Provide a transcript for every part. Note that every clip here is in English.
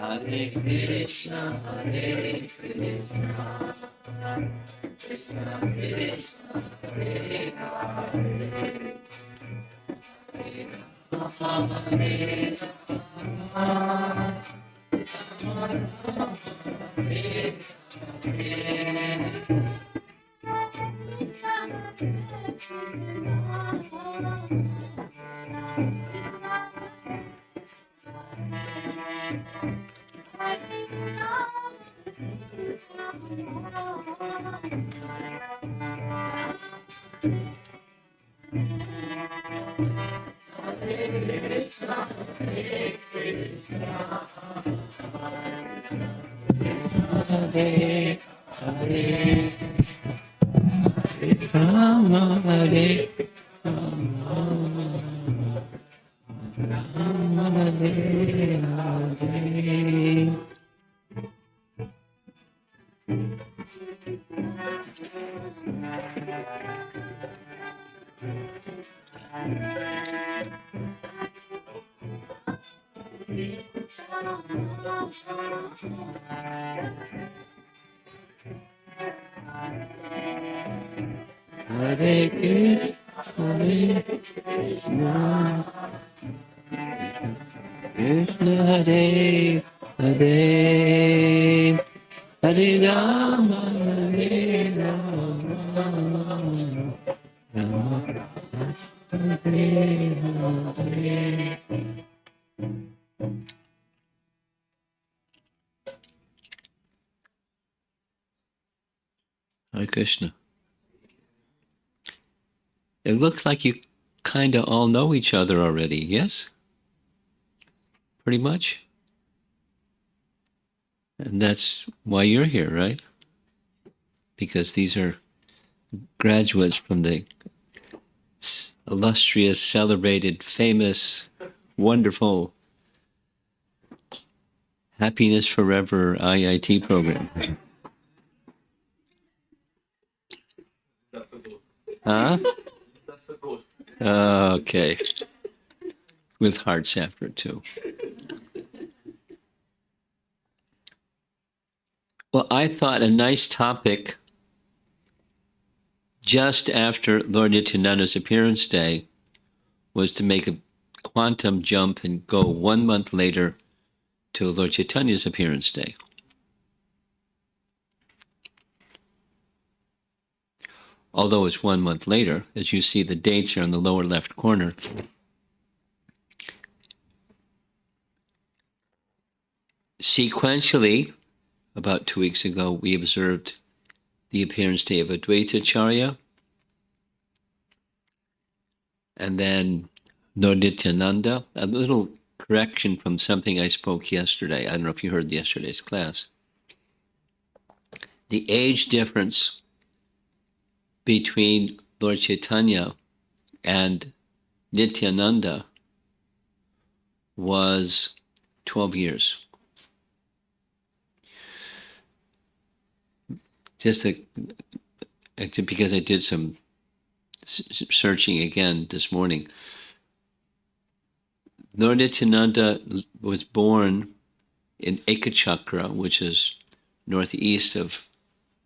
Hare Krishna, Hare Krishna, Krishna Krishna, Hare Hare, Hare Rama, Hare Rama, Hare Hare. Hare Hare Rama, Hare Rama, Hare Hare. Hare Krishna, Krishna Hare Hare, Hare Rama, Hare Rama, Rama Rama, Hare Hare. Hare Krishna. It looks like you kind of all know each other already, yes? Pretty much? And that's why you're here, right? Because these are graduates from the illustrious, celebrated, famous, wonderful Happiness Forever IIT program. Huh? Okay. With hearts after it too. Well, I thought a nice topic just after Lord Nityananda's appearance day was to make a quantum jump and go 1 month later to Lord Chaitanya's appearance day. Although it's 1 month later, as you see the dates are in the lower left corner. Sequentially, about 2 weeks ago, we observed the appearance day of Advaita Charya, and then Nityananda. A little correction from something I spoke yesterday. I don't know if you heard yesterday's class. The age difference between Lord Chaitanya and Nityananda was 12 years. Just because I did some searching again this morning. Lord Nityananda was born in Ekachakra, which is northeast of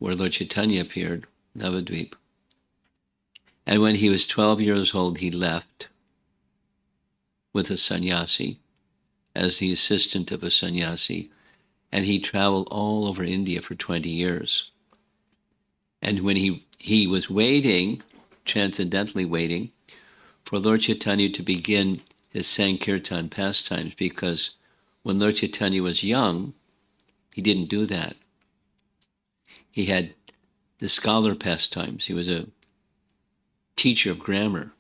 where Lord Chaitanya appeared, Navadvip. And when he was 12 years old, he left with a sannyasi as the assistant of a sannyasi, and he traveled all over India for 20 years. And when he was waiting, transcendentally waiting, for Lord Chaitanya to begin his Sankirtan pastimes, because when Lord Chaitanya was young, he didn't do that. He had the scholar pastimes. He was a teacher of grammar.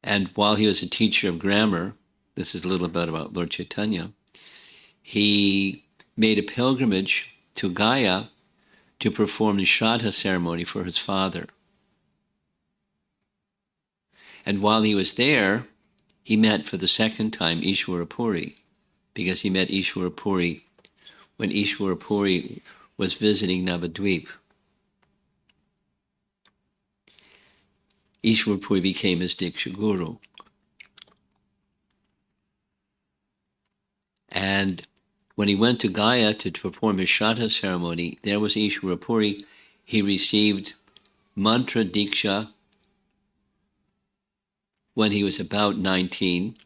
And while he was a teacher of grammar, this is a little bit about Lord Chaitanya, he made a pilgrimage to Gaya to perform the Shraddha ceremony for his father. And while he was there, he met for the second time Ishwara Puri, because he met Ishwara Puri when Ishwara Puri was visiting Navadvip. Ishwara Puri became his Diksha Guru. And when he went to Gaya to perform his Shraddha ceremony, there was Ishwara Puri. He received mantra Diksha when he was about 19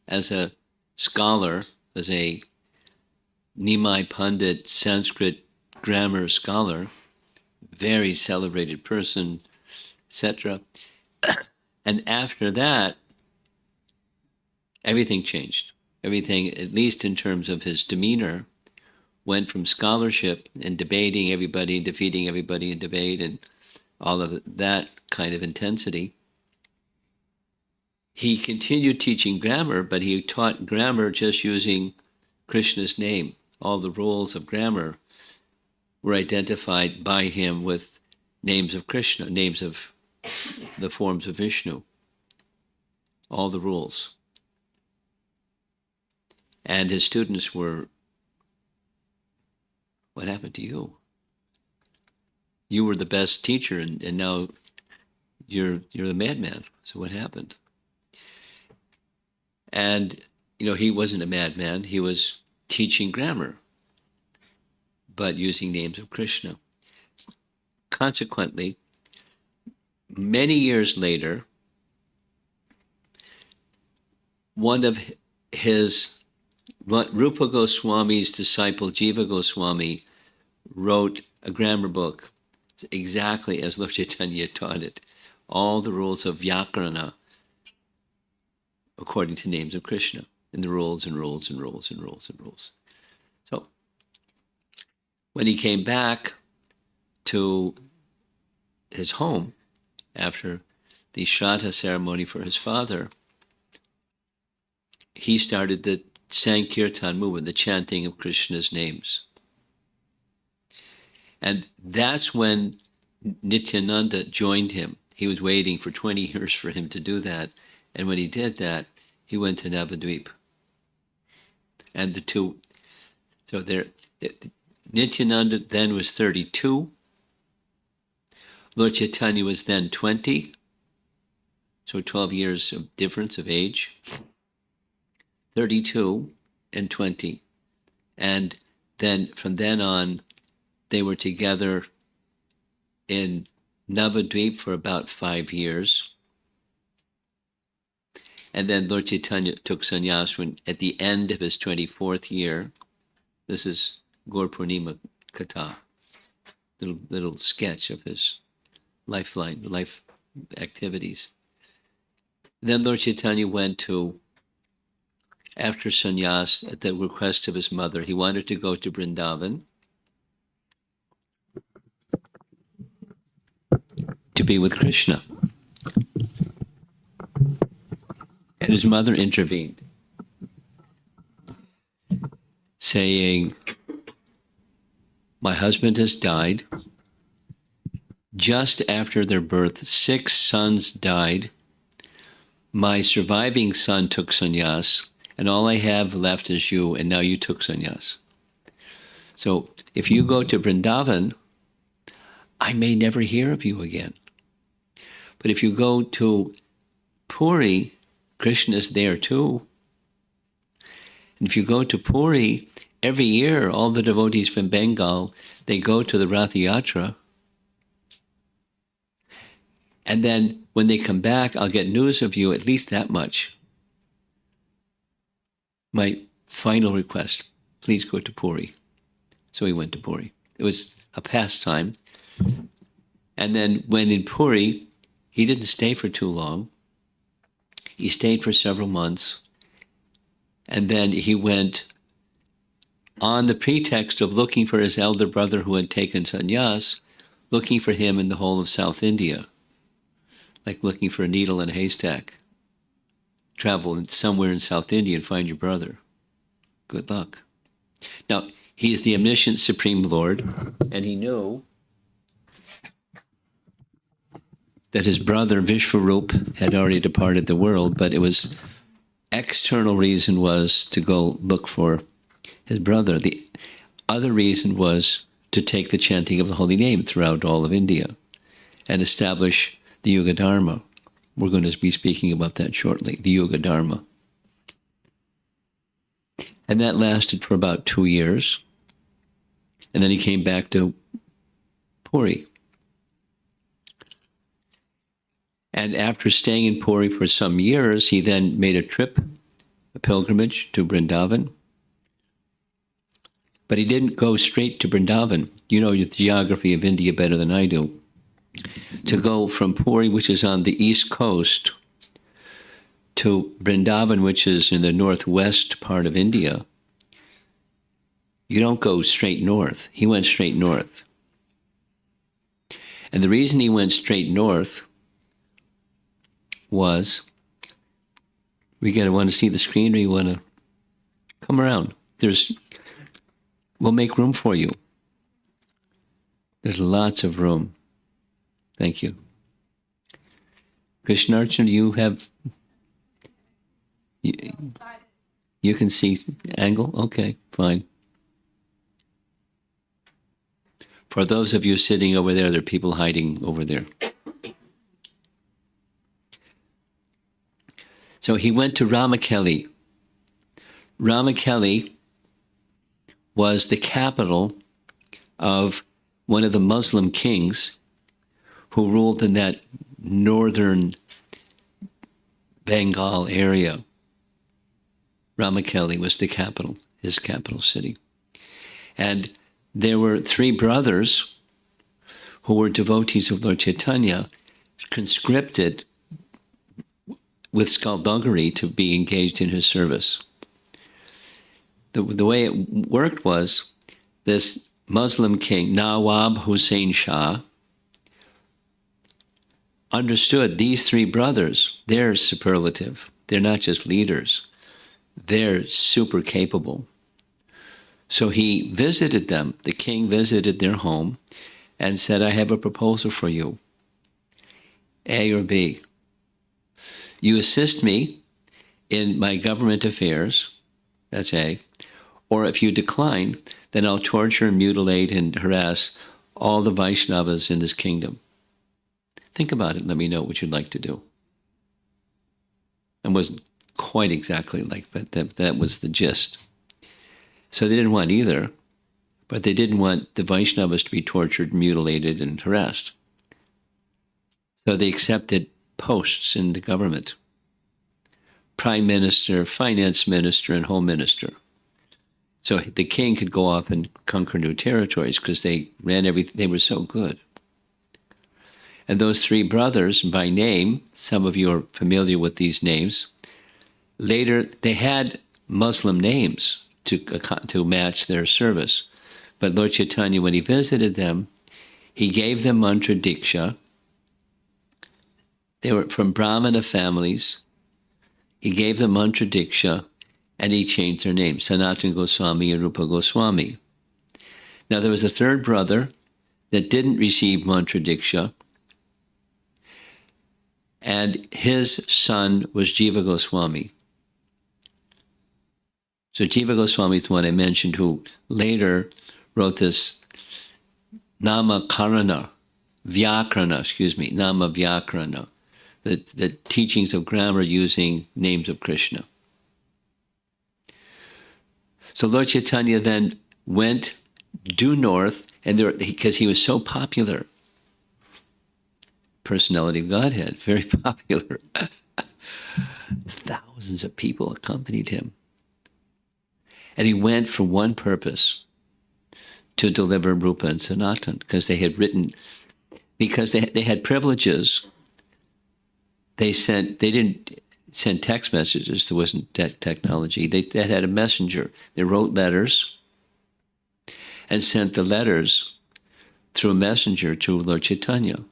as a scholar, as a Nimai Pandit Sanskrit grammar scholar, very celebrated person, etc. And after that, everything changed. Everything, at least in terms of his demeanor, went from scholarship and debating everybody, defeating everybody in debate and all of that kind of intensity. He continued teaching grammar, but he taught grammar just using Krishna's name. All the rules of grammar were identified by him with names of Krishna, names of the forms of Vishnu. All the rules. And his students were, what happened to you? You were the best teacher, and now you're the madman. So what happened? And, he wasn't a madman. He was teaching grammar, but using names of Krishna. Consequently, many years later, one of Rupa Goswami's disciple, Jiva Goswami, wrote a grammar book exactly as Lord Chaitanya taught it. All the rules of Vyakarana according to names of Krishna, and the rules and rules and rules and rules and rules. So when he came back to his home after the Shraddha ceremony for his father, he started the Sankirtan movement, the chanting of Krishna's names. And that's when Nityananda joined him. He was waiting for 20 years for him to do that. And when he did that, he went to Navadvip. And the two, so there, Nityananda then was 32. Lord Chaitanya was then 20. So 12 years of difference of age. 32 and 20. And then from then on, they were together in Navadvip for about 5 years. And then Lord Chaitanya took sannyas at the end of his 24th year. This is Gaura Purnima Katha, little sketch of his life activities. Then Lord Chaitanya went to after sannyas, at the request of his mother, he wanted to go to Vrindavan to be with Krishna. And his mother intervened, saying, my husband has died. Just after their birth, 6 sons died. My surviving son took sannyas, and all I have left is you, and now you took sannyas. So if you go to Vrindavan, I may never hear of you again. But if you go to Puri, Krishna is there too. And if you go to Puri, every year all the devotees from Bengal, they go to the Rath Yatra. And then when they come back, I'll get news of you, at least that much. My final request, please go to Puri. So he went to Puri. It was a pastime. And then when in Puri, he didn't stay for too long. He stayed for several months. And then he went on the pretext of looking for his elder brother who had taken sannyas, looking for him in the whole of South India, like looking for a needle in a haystack. Travel somewhere in South India and find your brother. Good luck. Now, he is the omniscient Supreme Lord, and he knew that his brother Vishwarup had already departed the world, but it was external reason was to go look for his brother. The other reason was to take the chanting of the holy name throughout all of India and establish the Yuga Dharma. We're going to be speaking about that shortly, the Yuga Dharma. And that lasted for about 2 years. And then he came back to Puri. And after staying in Puri for some years, he then made a trip, a pilgrimage to Vrindavan. But he didn't go straight to Vrindavan. You know the geography of India better than I do. To go from Puri, which is on the east coast, to Vrindavan, which is in the northwest part of India, you don't go straight north. He went straight north. And the reason he went straight north was, we gotta want to see the screen, or you want to come around? We'll make room for you. There's lots of room. Thank you. Krishnarchana, you can see angle? Okay, fine. For those of you sitting over there are people hiding over there. So he went to Ramakeli. Ramakeli was the capital of one of the Muslim kings who ruled in that northern Bengal area. Ramakeli was the capital, his capital city. And there were 3 brothers who were devotees of Lord Chaitanya, conscripted with skullduggery to be engaged in his service. The way it worked was, this Muslim king, Nawab Hussain Shah, understood these 3 brothers, they're superlative. They're not just leaders. They're super capable. So he visited them. The king visited their home and said, I have a proposal for you. A or B. You assist me in my government affairs, that's A, or if you decline, then I'll torture and mutilate and harass all the Vaishnavas in this kingdom. Think about it, let me know what you'd like to do. It wasn't quite exactly like, but that was the gist. So they didn't want either, but they didn't want the Vaishnavas to be tortured, mutilated, and harassed. So they accepted posts in the government. Prime Minister, Finance Minister, and Home Minister. So the king could go off and conquer new territories because they ran everything, they were so good. And those 3 brothers, by name, some of you are familiar with these names, later they had Muslim names to match their service. But Lord Chaitanya, when he visited them, he gave them mantra diksha. They were from Brahmana families. He gave them mantra diksha, and he changed their names, Sanatana Goswami and Rupa Goswami. Now there was a third brother that didn't receive mantra diksha, and his son was Jiva Goswami. So Jiva Goswami is the one I mentioned, who later wrote this Nama Vyakarana, the teachings of grammar using names of Krishna. So Lord Chaitanya then went due north, and because he was so popular, personality of Godhead, very popular, thousands of people accompanied him. And he went for one purpose, to deliver Rupa and Sanatan, because they had privileges. They didn't send text messages. There wasn't technology. They had a messenger. They wrote letters and sent the letters through a messenger to Lord Chaitanya.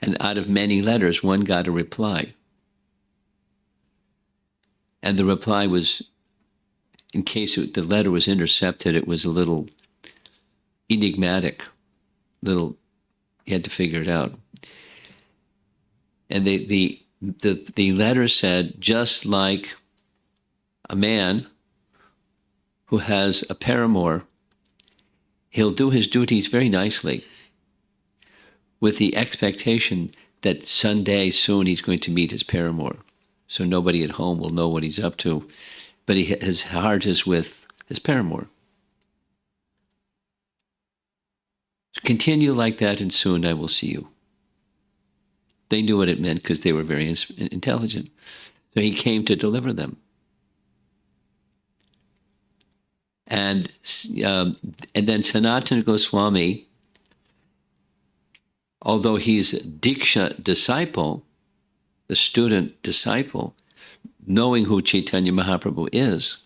And out of many letters, one got a reply. And the reply was, in case the letter was intercepted, it was a little enigmatic. You had to figure it out. And the letter said, just like a man who has a paramour, he'll do his duties very nicely with the expectation that someday soon he's going to meet his paramour. So nobody at home will know what he's up to, but his heart is with his paramour. So continue like that, and soon I will see you. They knew what it meant because they were very intelligent. So he came to deliver them. And then Sanatana Goswami, although he's a Diksha disciple, the student disciple, knowing who Chaitanya Mahaprabhu is,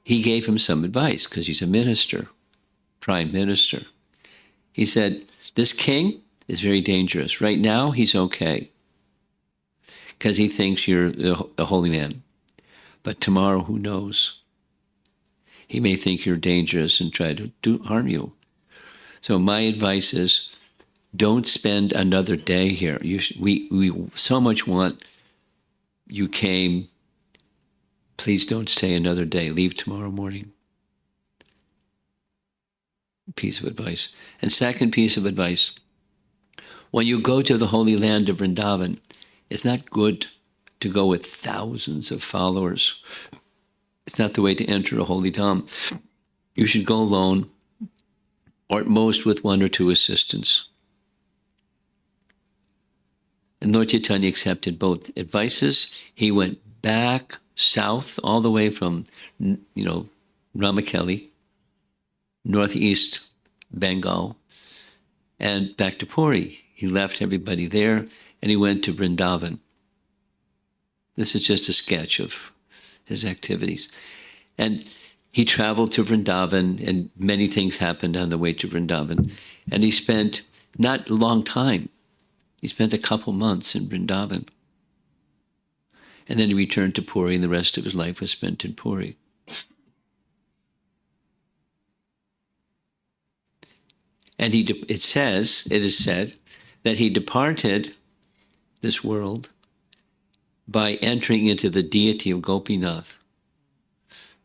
he gave him some advice because he's a minister, prime minister. He said, this king is very dangerous. Right now, he's okay because he thinks you're a holy man. But tomorrow, who knows? He may think you're dangerous and try to harm you. So my advice is, don't spend another day here. We so much want you came. Please don't stay another day. Leave tomorrow morning. Piece of advice. And second piece of advice, when you go to the Holy Land of Vrindavan, it's not good to go with thousands of followers. It's not the way to enter a holy dham. You should go alone, or at most with one or two assistants. And Lord Chaitanya accepted both advices. He went back south, all the way from, Ramakeli, northeast Bengal, and back to Puri. He left everybody there, and he went to Vrindavan. This is just a sketch of his activities. And he traveled to Vrindavan, and many things happened on the way to Vrindavan. And he spent not a long time. He spent a couple months in Vrindavan. And then he returned to Puri, and the rest of his life was spent in Puri. And it is said, that he departed this world by entering into the deity of Gopinath.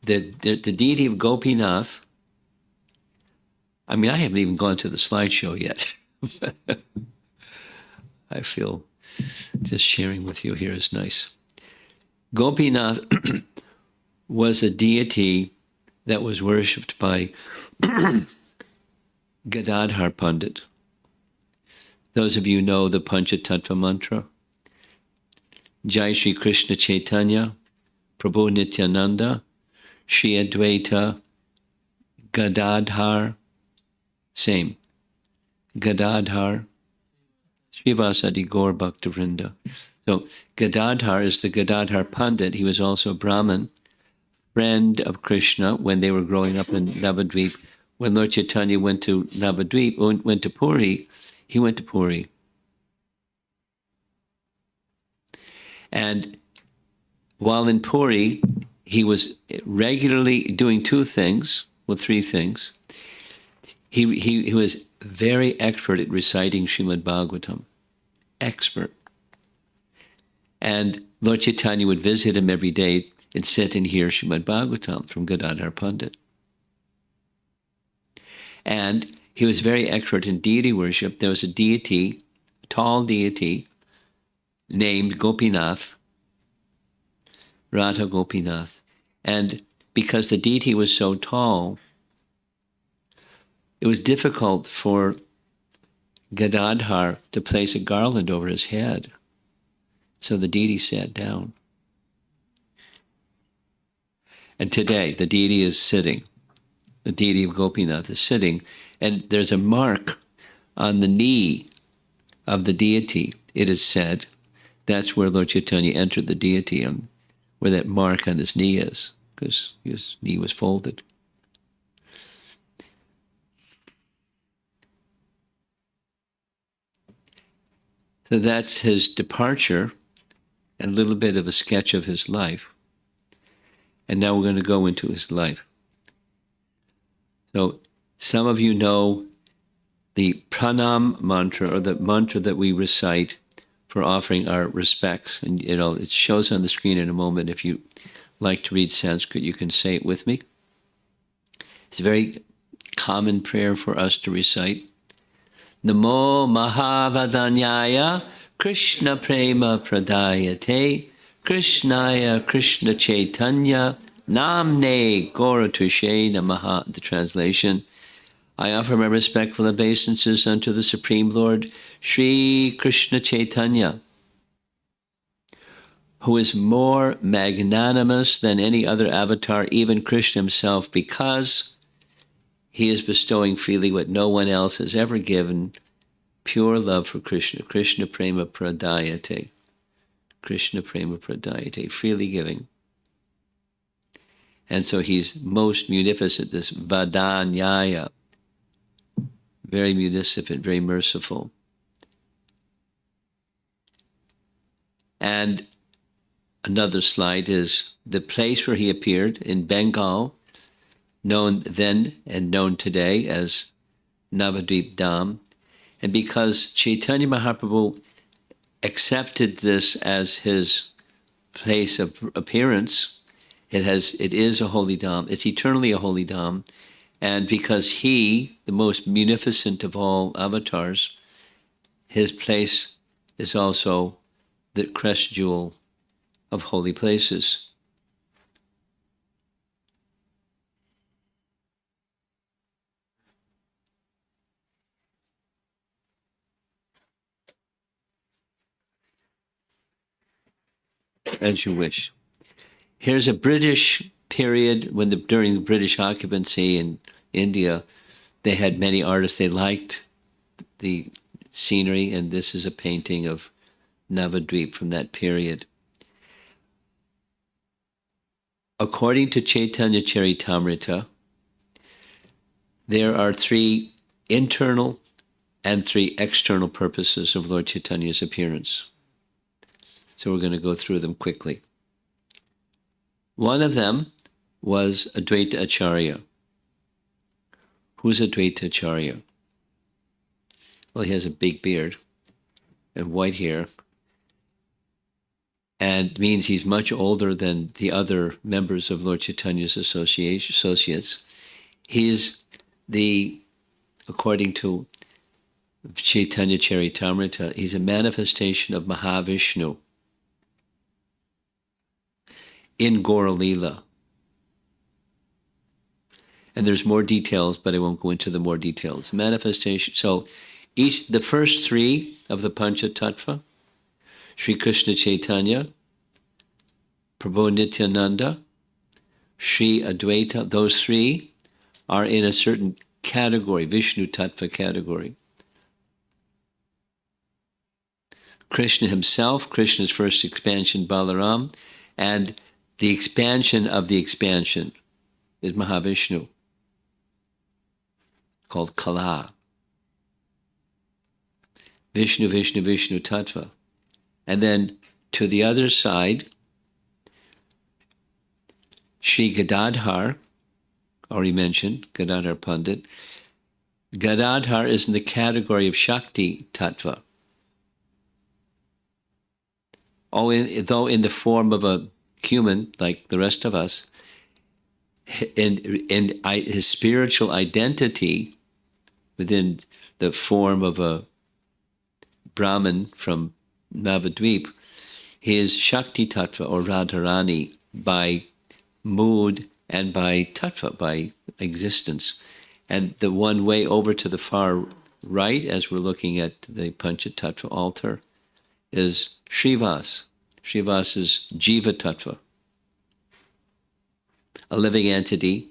The deity of Gopinath, I haven't even gone to the slideshow yet. I feel just sharing with you here is nice. Gopinath was a deity that was worshipped by Gadadhar Pandit. Those of you know the Panchatattva mantra. Jai Shri Krishna Chaitanya, Prabhu Nityananda, Shri Advaita, Gadadhar, same. Gadadhar, Srivasadi Gaur Bhakta Vrinda. So Gadadhar is the Gadadhar Pandit. He was also Brahmin, friend of Krishna when they were growing up in Navadvip. When Lord Chaitanya went to Navadvip, went to Puri, he went to Puri. And while in Puri, he was regularly doing two things, well, three things. He was very expert at reciting Srimad Bhagavatam, expert. And Lord Chaitanya would visit him every day and sit and hear Srimad Bhagavatam from Gadadhar Pandit. And he was very expert in deity worship. There was a deity, a tall deity, named Gopinath, Radha Gopinath. And because the deity was so tall, it was difficult for Gadadhar to place a garland over his head. So the deity sat down. And today, the deity is sitting. The deity of Gopinath is sitting, and there's a mark on the knee of the deity, it is said. That's where Lord Chaitanya entered the deity, and where that mark on his knee is, because his knee was folded. So that's his departure, and a little bit of a sketch of his life. And now we're going to go into his life. So some of you know the pranam mantra, or the mantra that we recite for offering our respects. And it shows on the screen in a moment. If you like to read Sanskrit, you can say it with me. It's a very common prayer for us to recite. Namo Mahavadanyaya Krishna Prema Pradayate Krishnaya Krishna Chaitanya Namne Gauratushe Namaha. The translation: I offer my respectful obeisances unto the Supreme Lord, Sri Krishna Chaitanya, who is more magnanimous than any other avatar, even Krishna himself, because he is bestowing freely what no one else has ever given, pure love for Krishna. Krishna Prema Pradayate. Krishna Prema Pradayate, freely giving. And so he's most munificent, this Vadanyaya, very munificent, very merciful. And another slide is the place where he appeared in Bengal, known then and known today as Navadvip Dham. And because Chaitanya Mahaprabhu accepted this as his place of appearance, it is a holy dham. It's eternally a holy dham. And because he, the most munificent of all avatars, his place is also the crest jewel of holy places. As you wish. Here's a British period when during the British occupancy in India, they had many artists. They liked the scenery, and this is a painting of Navadvip from that period. According to Chaitanya Charitamrita, there are 3 internal and 3 external purposes of Lord Chaitanya's appearance. So we're going to go through them quickly. One of them was Advaita Acharya. Who's Advaita Acharya? Well, he has a big beard and white hair, and means he's much older than the other members of Lord Chaitanya's associates. He's according to Chaitanya Charitamrita, he's a manifestation of Mahavishnu in Gaura Leela. And there's more details, but I won't go into the more details. Manifestation. So the first 3 of the Pancha Tattva, Sri Krishna Chaitanya, Prabhu Nityananda, Sri Advaita, those 3 are in a certain category, Vishnu Tattva category. Krishna himself, Krishna's first expansion, Balaram, and the expansion of the expansion is Mahavishnu, called Kala. Vishnu, Vishnu, Vishnu Tattva. And then to the other side, Shri Gadadhar, already mentioned, Gadadhar Pandit. Gadadhar is in the category of Shakti Tattva. Though in the form of a human, like the rest of us, and his spiritual identity within the form of a Brahmin from Navadvip, he is Shakti Tattva or Radharani by mood and by Tattva, by existence. And the one way over to the far right, as we're looking at the Panchatattva altar, is Srivas. Srivas is Jiva Tattva, a living entity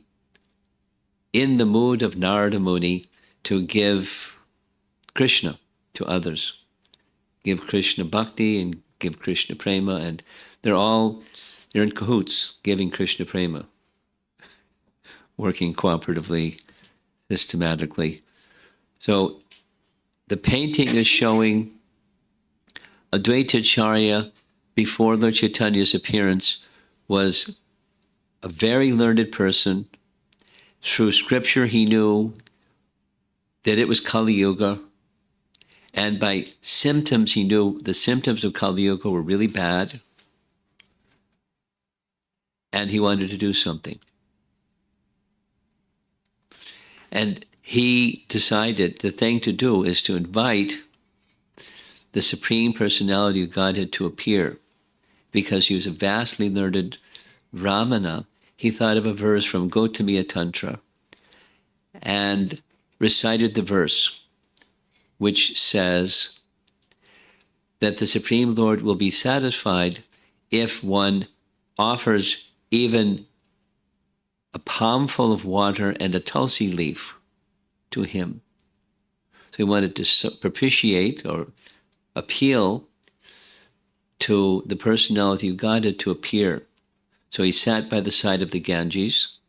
in the mood of Narada Muni to give Krishna to others. Give Krishna bhakti and give Krishna prema, and they're in cahoots giving Krishna prema, working cooperatively, systematically. So the painting is showing Advaita Acharya before Lord Chaitanya's appearance was a very learned person. Through scripture he knew that it was Kali Yuga, and by symptoms he knew the symptoms of Kali Yuga were really bad, and he wanted to do something. And he decided the thing to do is to invite the Supreme Personality of Godhead to appear. Because he was a vastly learned Brahmana, he thought of a verse from Gautamiya Tantra and recited the verse, which says that the Supreme Lord will be satisfied if one offers even a palmful of water and a tulsi leaf to him. So he wanted to propitiate or appeal to the personality of Godhead to appear. So he sat by the side of the Ganges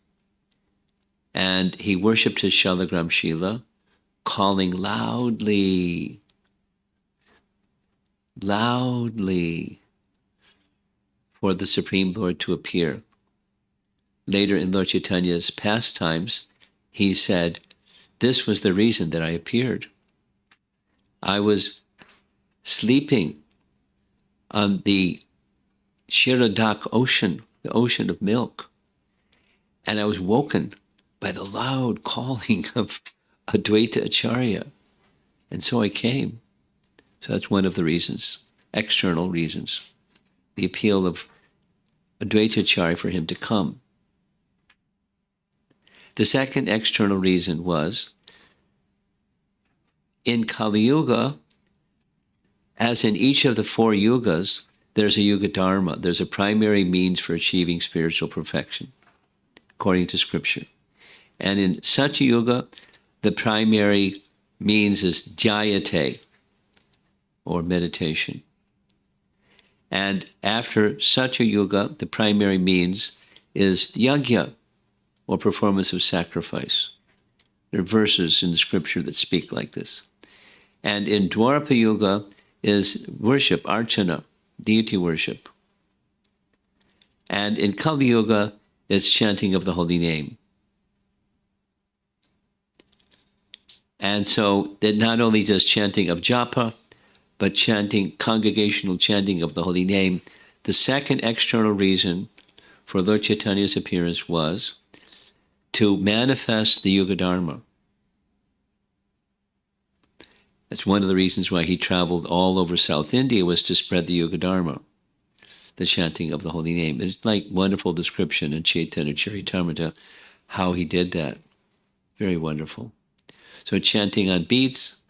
and he worshipped his Shalagram Shila, calling loudly, loudly for the Supreme Lord to appear. Later in Lord Chaitanya's pastimes, he said, this was the reason that I appeared. I was sleeping on the Shiradak ocean, the ocean of milk, and I was woken by the loud calling of Advaita Acharya, and so I came. So that's one of the reasons, external reasons, the appeal of Advaita Acharya for him to come. The second external reason was, in Kali Yuga, as in each of the four yugas, there's a yuga dharma. There's a primary means for achieving spiritual perfection, according to scripture. And in Satya Yuga, the primary means is dhyayate, or meditation. And after Satya Yuga, the primary means is yajna, or performance of sacrifice. There are verses in the scripture that speak like this. And in Dwapara Yuga is worship, archana, deity worship. And in Kali Yuga is chanting of the holy name. And so that not only does chanting of japa, but chanting, congregational chanting of the holy name. The second external reason for Lord Chaitanya's appearance was to manifest the Yuga Dharma. That's one of the reasons why he traveled all over South India, was to spread the Yuga Dharma, the chanting of the holy name. It's like wonderful description in Chaitanya Charitamrita, how he did that. Very wonderful. So chanting on beats,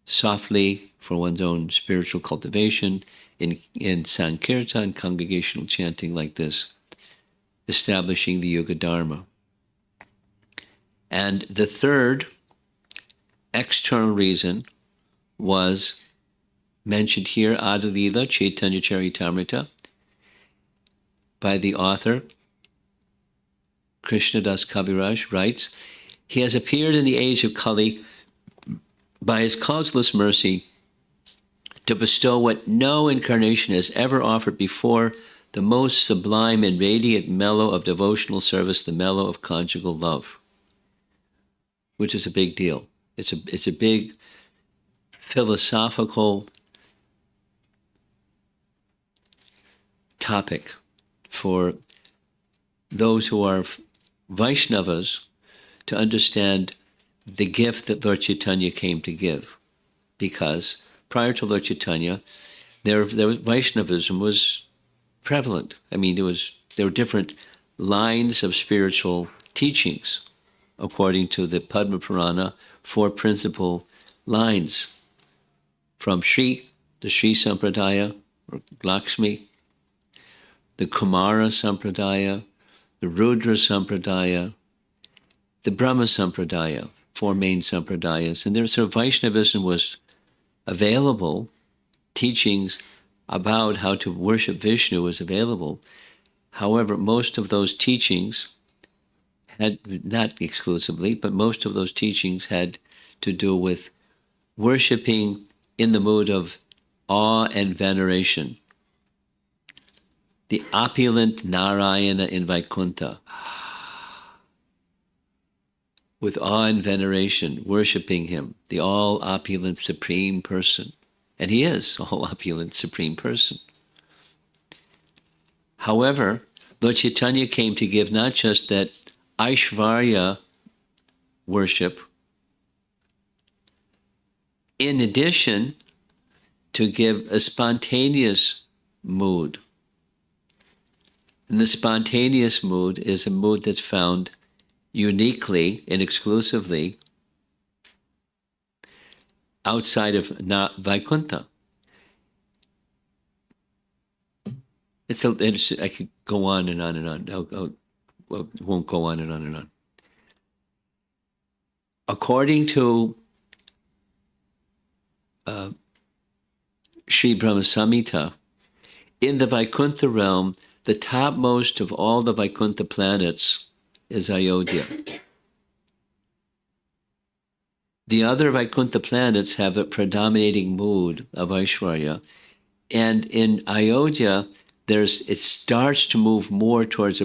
softly for one's own spiritual cultivation, in Sankirtan, congregational chanting like this, establishing the Yuga Dharma. And the third external reason was mentioned here, Adalila, Chaitanya Charitamrita. by the author, Krishnadas Kaviraj, writes, he has appeared in the age of Kali by his causeless mercy to bestow what no incarnation has ever offered before, the most sublime and radiant mellow of devotional service, the mellow of conjugal love, which is a big deal. It's a big philosophical topic for those who are Vaishnavas to understand the gift that Lord Chaitanya came to give. Because prior to Lord Chaitanya, Vaishnavism was prevalent. I mean, there were different lines of spiritual teachings according to the Padma Purana, 4 principal lines from the Sri Sampradaya, or Lakshmi, the Kumara Sampradaya, the Rudra Sampradaya, the Brahma Sampradaya, 4 main Sampradayas. And there, so Vaishnavism was available, teachings about how to worship Vishnu was available. However, most of those teachings had, not exclusively, but most of those teachings had to do with worshiping in the mood of awe and veneration. The opulent Narayana in Vaikuntha, with awe and veneration, worshiping him, the all-opulent Supreme Person. And he is all-opulent Supreme Person. However, Lord Chaitanya came to give not just that Aishvarya worship, in addition to give a spontaneous mood. And the spontaneous mood is a mood that's found uniquely and exclusively outside of Vaikuntha. I could go on and on and on. I won't go on and on and on. According to Sri Brahma Samhita, in the Vaikuntha realm, the topmost of all the Vaikuntha planets is Ayodhya. The other Vaikuntha planets have a predominating mood of Aishwarya, and in Ayodhya, it starts to move more towards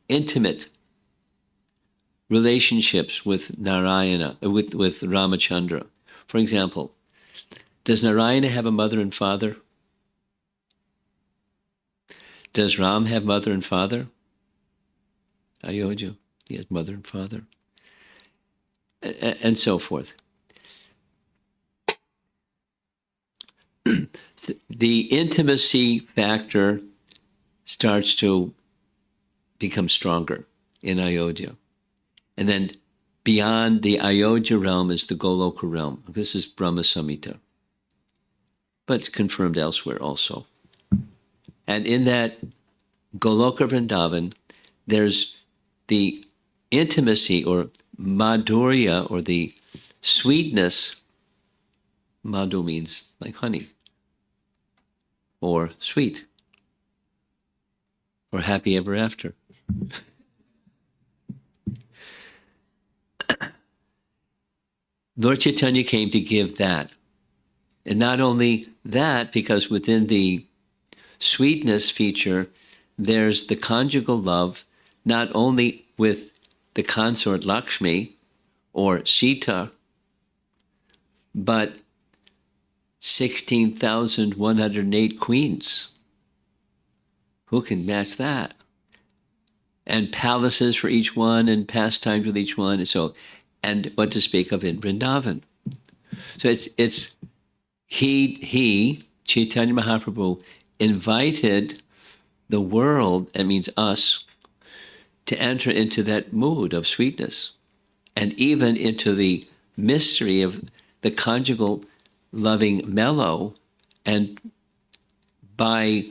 intimate relationships with Narayana, with Ramachandra. For example, does Narayana have a mother and father? Does Ram have mother and father? Ayodhya, he has mother and father. And so forth. The intimacy factor starts to become stronger in Ayodhya. And then beyond the Ayodhya realm is the Goloka realm. This is Brahma Samhita, but confirmed elsewhere also. And in that Goloka Vrindavan, there's the intimacy or madhurya, or the sweetness. Madhu means like honey, or sweet, or happy ever after. Lord Chaitanya came to give that. And not only that, because within the sweetness feature, there's the conjugal love, not only with the consort Lakshmi or Sita, but 16,108 queens. Who can match that? And palaces for each one, and pastimes with each one, and what to speak of in Vrindavan. So it's he, Chaitanya Mahaprabhu, invited the world, that means us, to enter into that mood of sweetness, and even into the mystery of the conjugal loving mellow, and by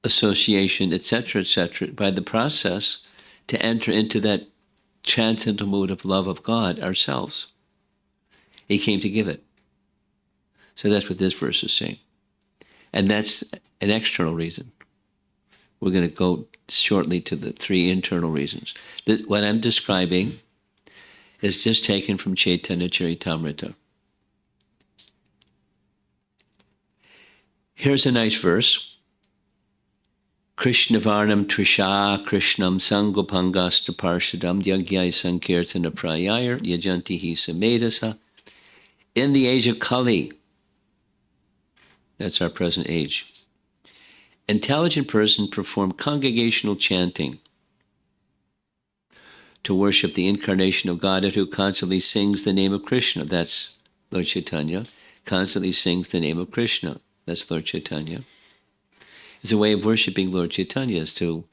association, etc., by the process, to enter into that transcendental mood of love of God ourselves. He came to give it. So that's what this verse is saying. And that's an external reason. We're going to go shortly to the three internal reasons. What I'm describing is just taken from Chaitanya Charitamrita. Here's a nice verse. Krishna Varnam Trisha Krishnam Sangopangasta Parshadam Yagyai Sankirtana Prayayar Yajantihi Samedasa. In the age of Kali, that's our present age, intelligent persons perform congregational chanting to worship the incarnation of Godhead who constantly sings the name of Krishna. That's Lord Chaitanya. Constantly sings the name of Krishna. That's Lord Chaitanya. It's a way of worshiping Lord Chaitanya is to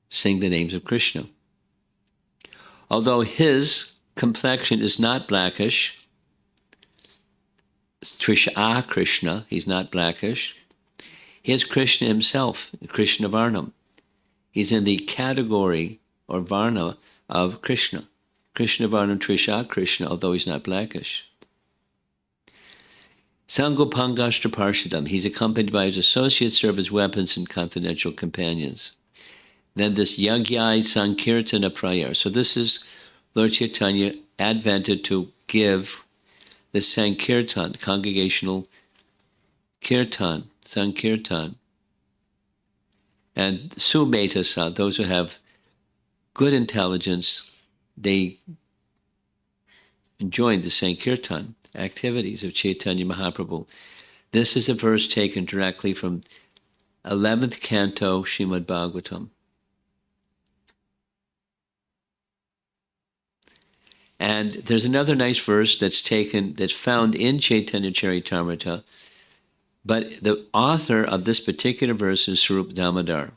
sing the names of Krishna. Although his complexion is not blackish, Trisha Krishna, he's not blackish. He is Krishna himself, Krishna Varnam. He's in the category or Varna of Krishna. Krishna Varnam Trisha Krishna, although he's not blackish. Sangopangashtra Parshadam, he's accompanied by his associates, serve as weapons and confidential companions. Then this Yagyai Sankirtana Prayar. So this is Lord Chaitanya advented to give the Sankirtan, congregational kirtan, Sankirtan. And Sumetasa, those who have good intelligence, they join the Sankirtan activities of Chaitanya Mahaprabhu. This is a verse taken directly from 11th canto Srimad Bhagavatam. And there's another nice verse that's found in Chaitanya Charitamrita, but the author of this particular verse is Swarup Damodar.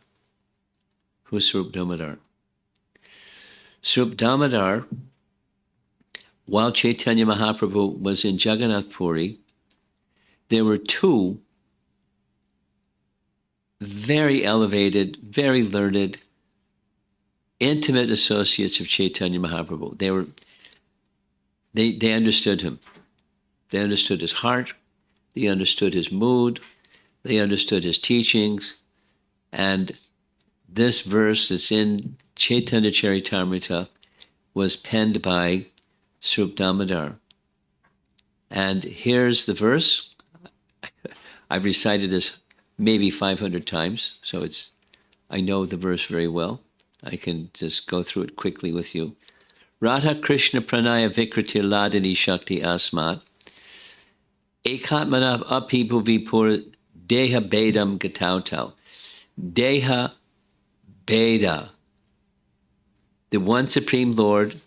Who's Swarup Damodar? Swarup Damodar, while Chaitanya Mahaprabhu was in Jagannath Puri, there were two very elevated, very learned, intimate associates of Chaitanya Mahaprabhu. They understood him. They understood his heart. They understood his mood. They understood his teachings. And this verse that's in Chaitanya Charitamrita was penned by Swarup Damodar. And here's the verse. I've recited this maybe 500 times, so I know the verse very well. I can just go through it quickly with you. Radha Krishna Pranaya Vikriti Ladini Shakti Asmat Ekatmanav Api Bhuvipur Deha Bedam Gatautal. Deha Beda, the one Supreme Lord,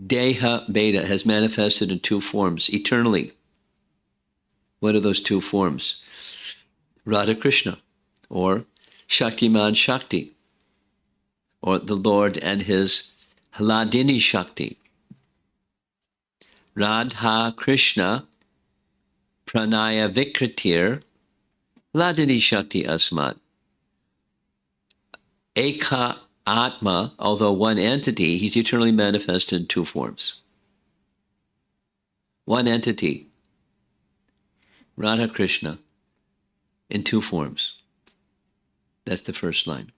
Deha Beda, has manifested in two forms eternally. What are those two forms? Radha Krishna, or Shaktiman Shakti, or the Lord and his Hladini Shakti. Radha Krishna Pranaya Vikritir Hladini Shakti Asmat. Eka Atma, although one entity, he's eternally manifested in two forms. One entity, Radha Krishna, in two forms. That's the first line.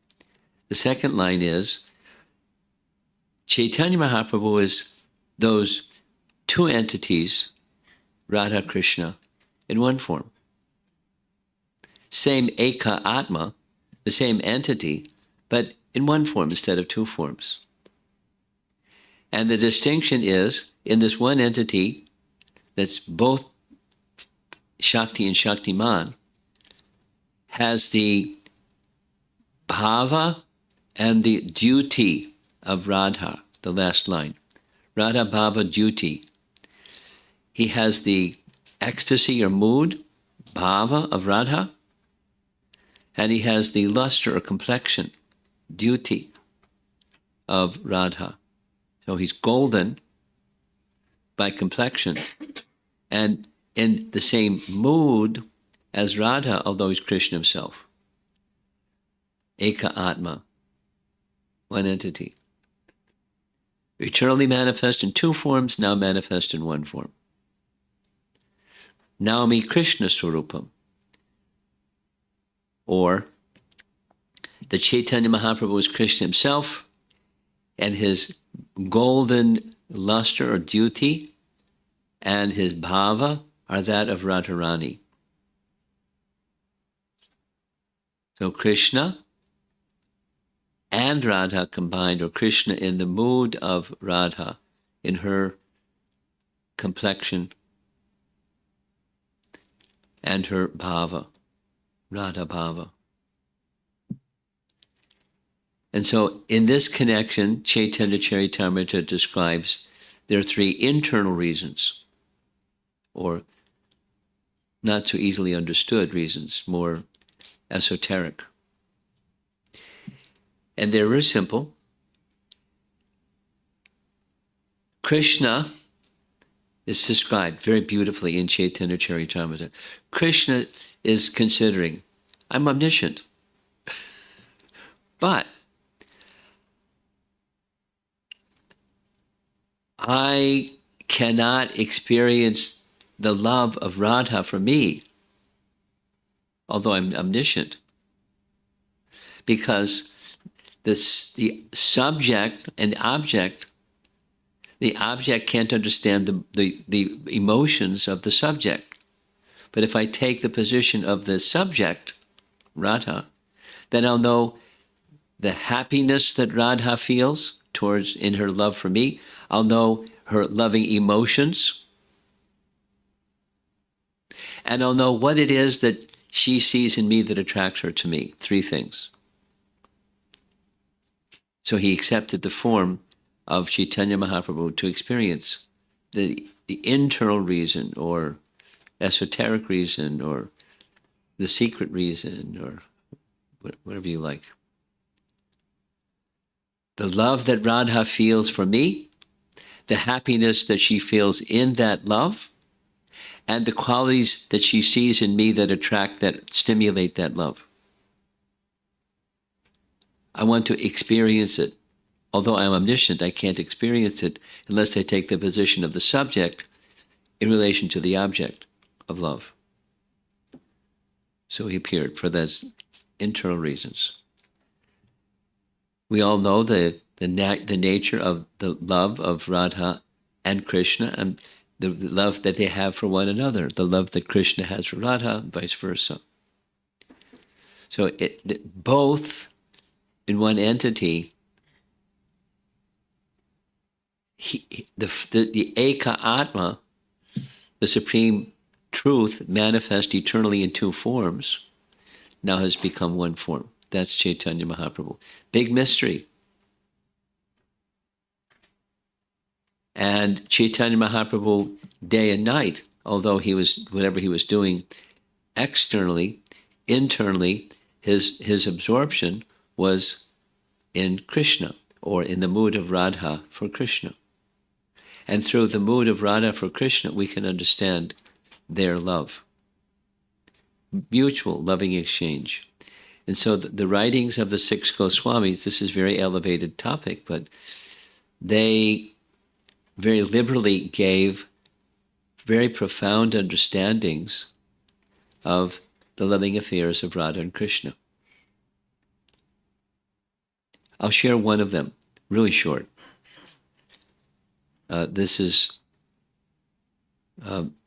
The second line is, Chaitanya Mahaprabhu is those two entities, Radha Krishna, in one form. Same Eka Atma, the same entity, but in one form instead of two forms. And the distinction is, in this one entity that's both Shakti and Shaktiman, has the bhava and the duty of Radha, the last line. Radha bhava duty. He has the ecstasy or mood, bhava of Radha, and he has the luster or complexion, duty of Radha. So he's golden by complexion and in the same mood as Radha, although he's Krishna himself. Eka Atma, one entity. Eternally manifest in two forms, now manifest in one form. Naumi Krishna Swarupam, or The Chaitanya Mahaprabhu is Krishna himself, and his golden luster or duty and his bhava are that of Radharani. So Krishna and Radha combined, or Krishna in the mood of Radha, in her complexion and her bhava, Radha bhava. And so in this connection, Chaitanya Charitamrita describes there are three internal reasons, or not so easily understood reasons, more esoteric. And they're very simple. Krishna is described very beautifully in Chaitanya Charitamrita. Krishna is considering, I'm omniscient, but I cannot experience the love of Radha for me, although I'm omniscient, because the subject and object, the object can't understand the emotions of the subject. But if I take the position of the subject, Radha, then I'll know the happiness that Radha feels towards in her love for me. I'll know her loving emotions. And I'll know what it is that she sees in me that attracts her to me. Three things. So he accepted the form of Chaitanya Mahaprabhu to experience the internal reason, or esoteric reason, or the secret reason, or whatever you like. The love that Radha feels for me, the happiness that she feels in that love, and the qualities that she sees in me that attract, that stimulate that love. I want to experience it. Although I'm omniscient, I can't experience it unless I take the position of the subject in relation to the object of love. So he appeared for those internal reasons. We all know the nature of the love of Radha and Krishna, and the love that they have for one another, the love that Krishna has for Radha, vice versa. So both in one entity, the Eka Atma, the Supreme Truth, manifest eternally in two forms, now has become one form. That's Chaitanya Mahaprabhu. Big mystery. And Chaitanya Mahaprabhu, day and night, although he was, whatever he was doing externally, internally, his absorption was in Krishna, or in the mood of Radha for Krishna. And through the mood of Radha for Krishna, we can understand their love. Mutual loving exchange. And so the writings of the six Goswamis, this is a very elevated topic, but they very liberally gave very profound understandings of the loving affairs of Radha and Krishna. I'll share one of them, really short. This is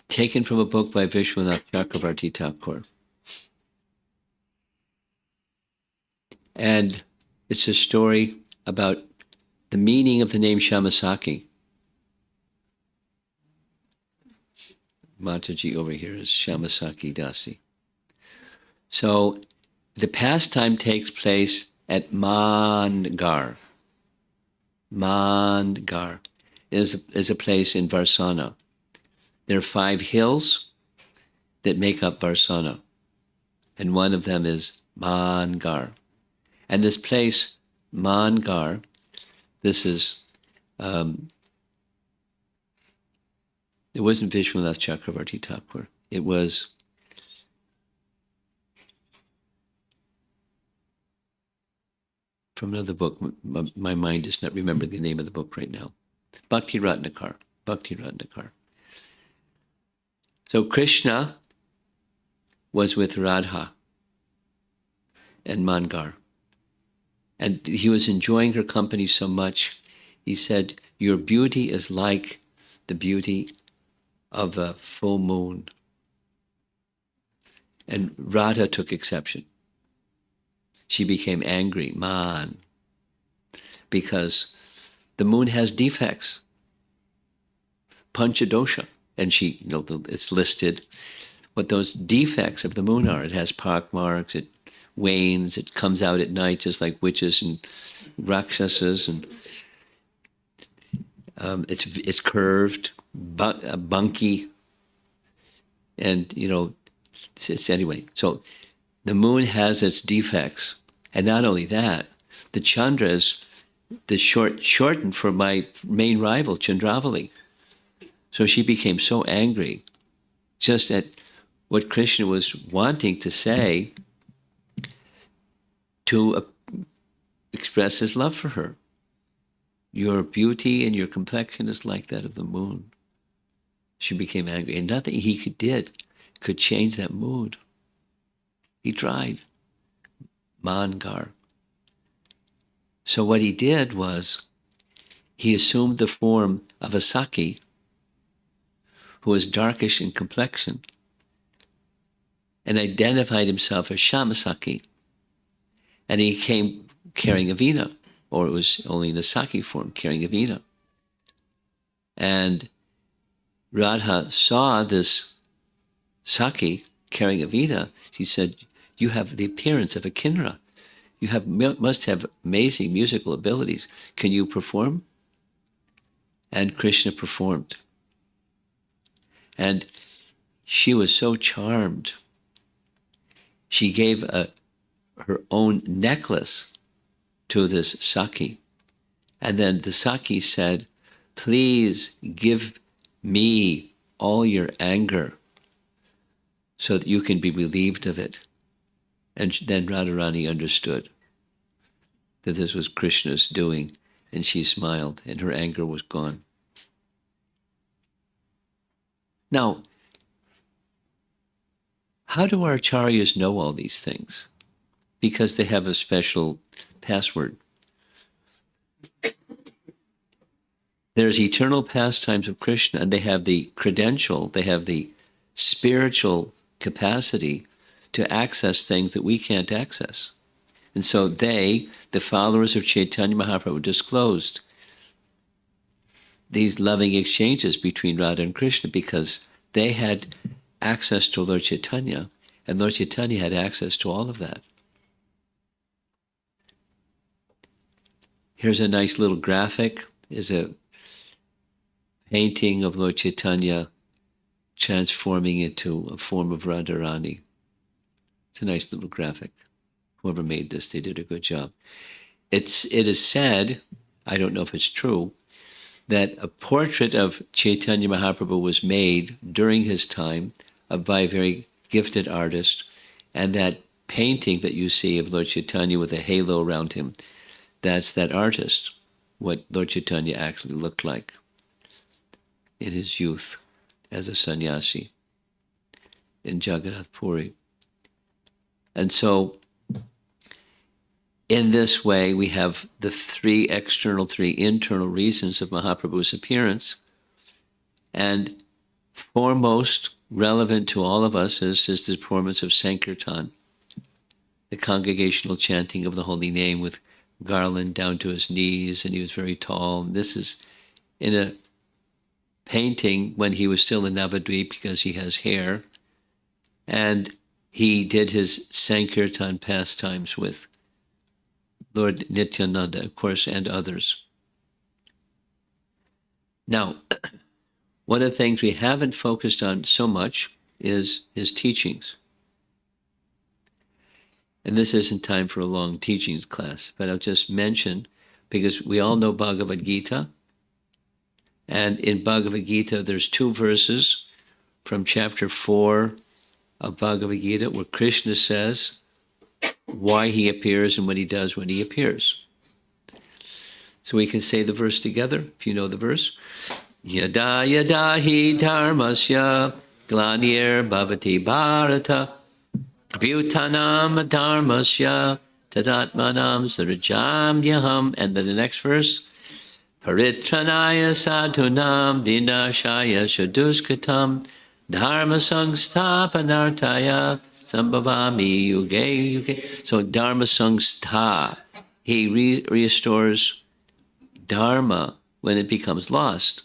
taken from a book by Vishwanath Chakravarti Thakur. And it's a story about the meaning of the name Shamasaki. Mataji over here is Shamasaki Dasi. So the pastime takes place at Mangar. Mangar is a place in Varsana. There are 5 hills that make up Varsana, and one of them is Mangar. And this place, Mangar, this is, it wasn't Vishwanath Chakravarti Thakur. It was from another book. My mind does not remember the name of the book right now. Bhakti Ratnakar. Bhakti Ratnakar. So Krishna was with Radha and Mangar. And he was enjoying her company so much, he said, "Your beauty is like the beauty of a full moon." And Radha took exception. She became angry, man, because the moon has defects, panchadosha. And she, it's listed what those defects of the moon are. It has pock marks, it wanes, it comes out at night just like witches and rakshasas, and it's curved, bunky, and it's anyway. So the moon has its defects, and not only that, the Chandra is the shortened for my main rival, Chandravali. So she became so angry just at what Krishna was wanting to say to express his love for her. Your beauty and your complexion is like that of the moon. She became angry, and nothing he did could change that mood. He tried. Mangar. So what he did was he assumed the form of a Saki who was darkish in complexion and identified himself as Shamasaki. And he came carrying a veena, or it was only in a Saki form, carrying a veena. And Radha saw this Saki carrying a veena. She said, "You have the appearance of a Kinnara. You must have amazing musical abilities. Can you perform?" And Krishna performed. And she was so charmed. She gave her own necklace to this Saki. And then the Saki said, "Please give me all your anger so that you can be relieved of it." And then Radharani understood that this was Krishna's doing, and she smiled, and her anger was gone. Now, how do our acharyas know all these things? Because they have a special password. There's eternal pastimes of Krishna, and they have the credential, they have the spiritual capacity to access things that we can't access. And so they, the followers of Chaitanya Mahaprabhu, disclosed these loving exchanges between Radha and Krishna because they had access to Lord Chaitanya, and Lord Chaitanya had access to all of that. Here's a nice little graphic, is a painting of Lord Chaitanya transforming into a form of Radharani. It's a nice little graphic. Whoever made this, they did a good job. It is said, I don't know if it's true, that a portrait of Chaitanya Mahaprabhu was made during his time by a very gifted artist, and that painting that you see of Lord Chaitanya with a halo around him, that's that artist, what Lord Chaitanya actually looked like in his youth as a sannyasi in Jagannath Puri. And so in this way, we have the three external, three internal reasons of Mahaprabhu's appearance. And foremost, relevant to all of us, is the performance of Sankirtan, the congregational chanting of the holy name with garland down to his knees, and he was very tall. And this is in a painting when he was still in Navadvip because he has hair. And he did his Sankirtan pastimes with Lord Nityananda, of course, and others. Now, one of the things we haven't focused on so much is his teachings. And this isn't time for a long teachings class, but I'll just mention, because we all know Bhagavad Gita, and in Bhagavad Gita there's 2 verses from chapter 4 of Bhagavad Gita where Krishna says why he appears and what he does when he appears. So we can say the verse together, if you know the verse. Yada yada hi dharmasya glanir bhavati bharata bhutanam dharmasya tadatmanam surjam yaham. And then the next verse, paritranaya sadhunam vinashaya shaduskatam dharma sangsthapanartaya sambhavami yuge yuge. So dharma sangstha, he restores dharma when it becomes lost.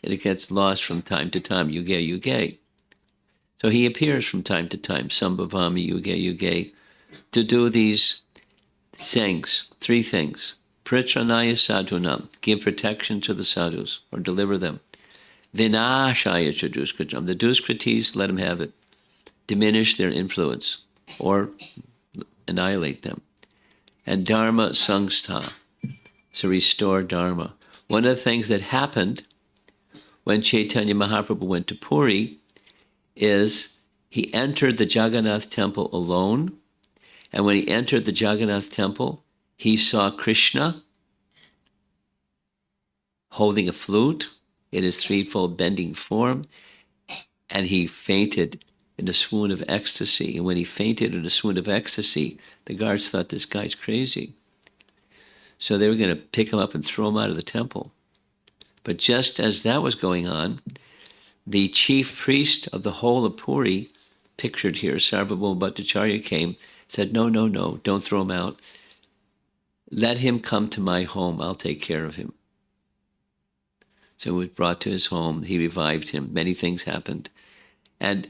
And it gets lost from time to time, yuge yuge. So he appears from time to time, sambhavami yuge yuge, to do these things, three things. Pritranaya sadhunam, give protection to the sadhus, or deliver them. Vinashaya chaduskritam, the duskritis, let them have it. Diminish their influence, or annihilate them. And dharma sangstha, so restore dharma. One of the things that happened when Chaitanya Mahaprabhu went to Puri is he entered the Jagannath temple alone. And when he entered the Jagannath temple, he saw Krishna holding a flute in his threefold bending form, and he fainted in a swoon of ecstasy. And when he fainted in a swoon of ecstasy, the guards thought this guy's crazy. So they were going to pick him up and throw him out of the temple. But just as that was going on, the chief priest of the whole of Puri, pictured here, Sarvabhauma Bhattacharya, came, said, no, don't throw him out. Let him come to my home. I'll take care of him. So he was brought to his home. He revived him. Many things happened. And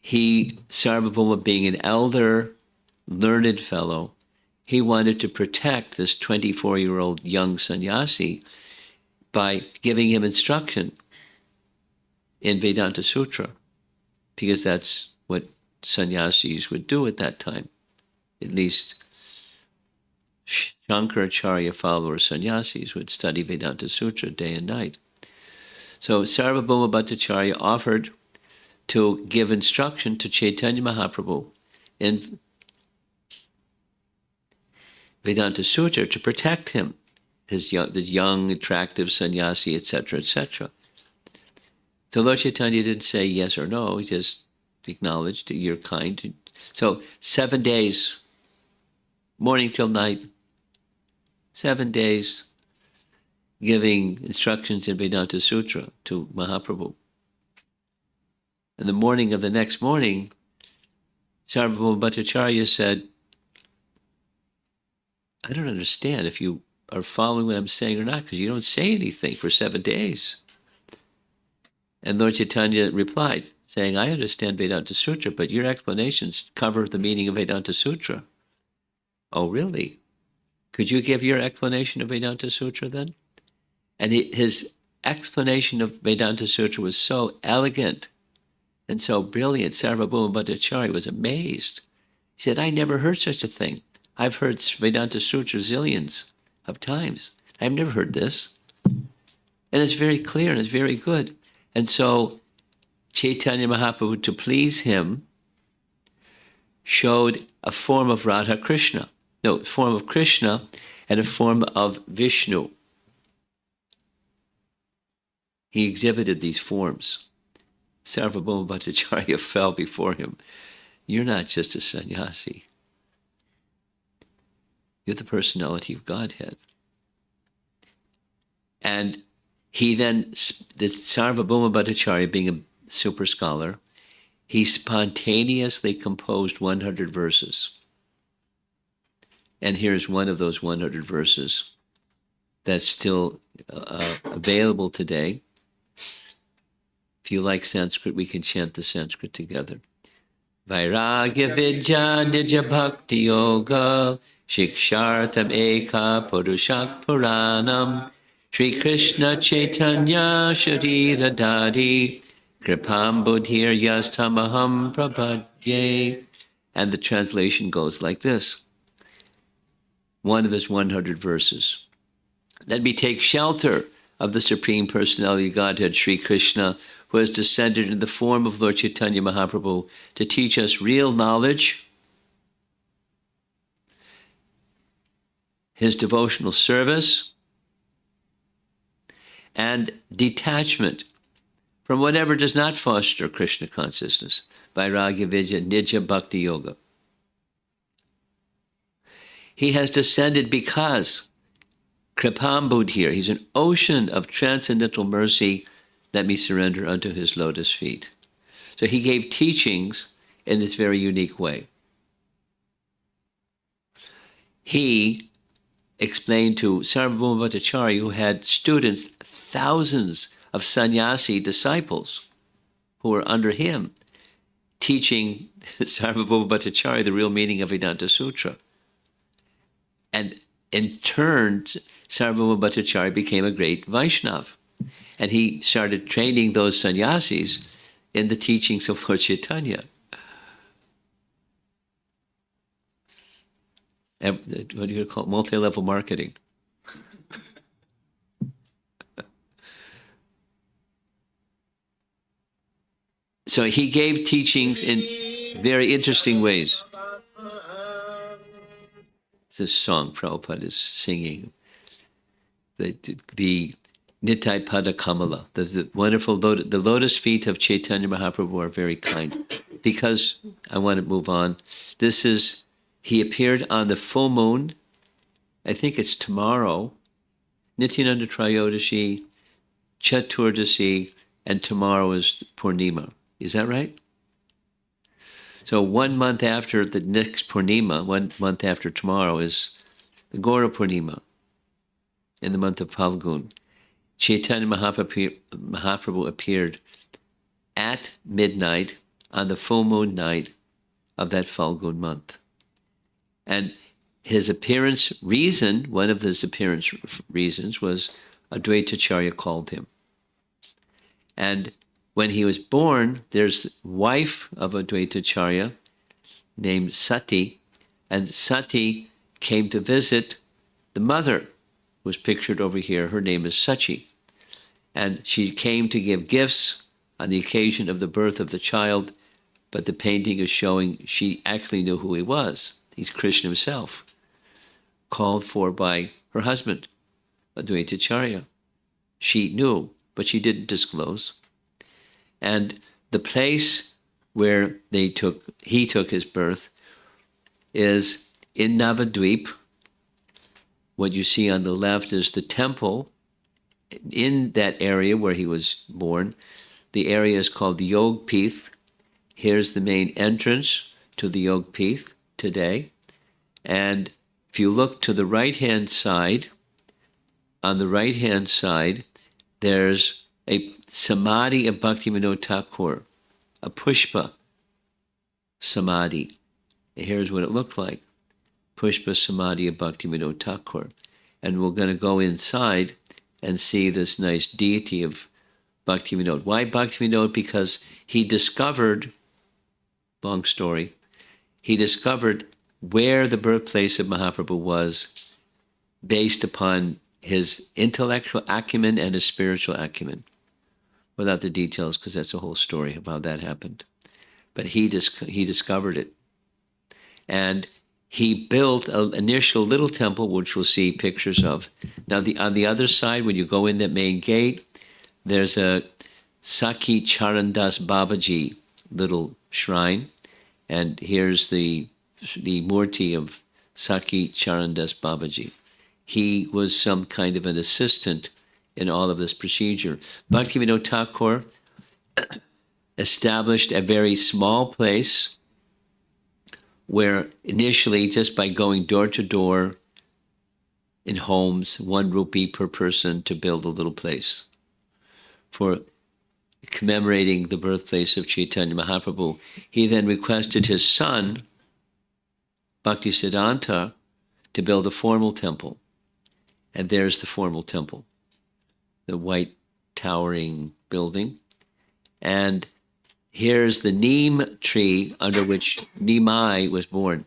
he, Sarvabhauma, being an elder, learned fellow, he wanted to protect this 24-year-old young sannyasi by giving him instruction in Vedanta Sutra, because that's what sannyasis would do at that time. At least Shankaracharya followers, sannyasis, would study Vedanta Sutra day and night. So Sarvabhauma Bhattacharya offered to give instruction to Chaitanya Mahaprabhu in Vedanta Sutra to protect him, the young, attractive sannyasi, etc., etc. So Lord Chaitanya didn't say yes or no, he just acknowledged that you're kind. So 7 days, morning till night, 7 days, giving instructions in Vedanta Sutra to Mahaprabhu. And the morning of the next morning, Sarvabhauma Bhattacharya said, I don't understand if you are following what I'm saying or not, because you don't say anything for 7 days. And Lord Chaitanya replied, saying, I understand Vedanta Sutra, but your explanations cover the meaning of Vedanta Sutra. Oh, really? Could you give your explanation of Vedanta Sutra then? And his explanation of Vedanta Sutra was so elegant and so brilliant. Sarvabhauma Bhattacharya was amazed. He said, I never heard such a thing. I've heard Vedanta Sutra zillions of times. I've never heard this. And it's very clear and it's very good. And so Chaitanya Mahaprabhu, to please him, showed a form of Radha Krishna. No, a form of Krishna and a form of Vishnu. He exhibited these forms. Sarvabhauma Bhattacharya fell before him. You're not just a sannyasi. You're the personality of Godhead. And he then, the Sarvabhauma Bhattacharya, being a super scholar, he spontaneously composed 100 verses. And here's one of those 100 verses that's still available today. If you like Sanskrit, we can chant the Sanskrit together. Vairagya Vidya Nija Bhakti Yoga Shikshartam Eka Purushat Puranam Shri Krishna Chaitanya Sharira Dadi Kripam Buddhir Yastamaham Prabhadye. And the translation goes like this. One of his 100 verses. Let me take shelter of the Supreme Personality of Godhead, Sri Krishna, who has descended in the form of Lord Chaitanya Mahaprabhu to teach us real knowledge, his devotional service, and detachment from whatever does not foster Krishna consciousness. Vairagya Vidya Nija Bhakti Yoga. He has descended because Kripambud here. He's an ocean of transcendental mercy. Let me surrender unto his lotus feet. So he gave teachings in this very unique way. He explained to Sarvabhauma Bhattacharya, who had students, thousands of sannyasi disciples who were under him, teaching Sarvabhauma Bhattacharya the real meaning of Vedanta Sutra. And in turn, Sarvabhauma Bhattacharya became a great Vaishnava. And he started training those sannyasis in the teachings of Lord Chaitanya. What do you call it? Multi-level marketing. So he gave teachings in very interesting ways. This song Prabhupada is singing, the Nitai Pada Kamala, the wonderful the lotus feet of Chaitanya Mahaprabhu are very kind. Because I want to move on, he appeared on the full moon. I think it's tomorrow. Nityananda Trayodashi, Chaturdasi, and tomorrow is Purnima. Is that right? So 1 month after the next Purnima, 1 month after tomorrow, is the Gaura Purnima in the month of Phalgun. Chaitanya Mahaprabhu appeared at midnight on the full moon night of that Phalgun month. And his appearance reason, one of his appearance reasons was Advaitacharya called him. And when he was born, there's the wife of Advaitacharya named Sati, and Sati came to visit the mother, who was pictured over here. Her name is Sachi. And she came to give gifts on the occasion of the birth of the child, but the painting is showing she actually knew who he was. He's Krishna himself, called for by her husband, Advaitacharya. She knew, but she didn't disclose. And the place where he took his birth is in Navadvip. What you see on the left is the temple. In that area where he was born, the area is called the Yog Pith. Here's the main entrance to the Yog Pith today. And if you look to the right-hand side, on the right-hand side, there's a samadhi of Bhaktivinoda Thakur, a pushpa samadhi. Here's what it looked like. Pushpa samadhi of Bhaktivinoda Thakur. And we're going to go inside and see this nice deity of Bhaktivinoda. Why Bhaktivinoda? Because he discovered, long story, he discovered where the birthplace of Mahaprabhu was based upon his intellectual acumen and his spiritual acumen. Without the details, because that's a whole story of how that happened. But he discovered it. And he built an initial little temple, which we'll see pictures of. Now, on the other side, when you go in that main gate, there's a Sakhi Charandas Babaji little shrine. And here's the murti of Sakhi Charandas Babaji. He was some kind of an assistant in all of this procedure. Bhaktivinoda Thakur established a very small place where initially, just by going door to door in homes, 1 rupee per person to build a little place for commemorating the birthplace of Chaitanya Mahaprabhu. He then requested his son, Bhaktisiddhanta, to build a formal temple. And there's the formal temple, the white towering building. And here's the neem tree under which Nimai was born.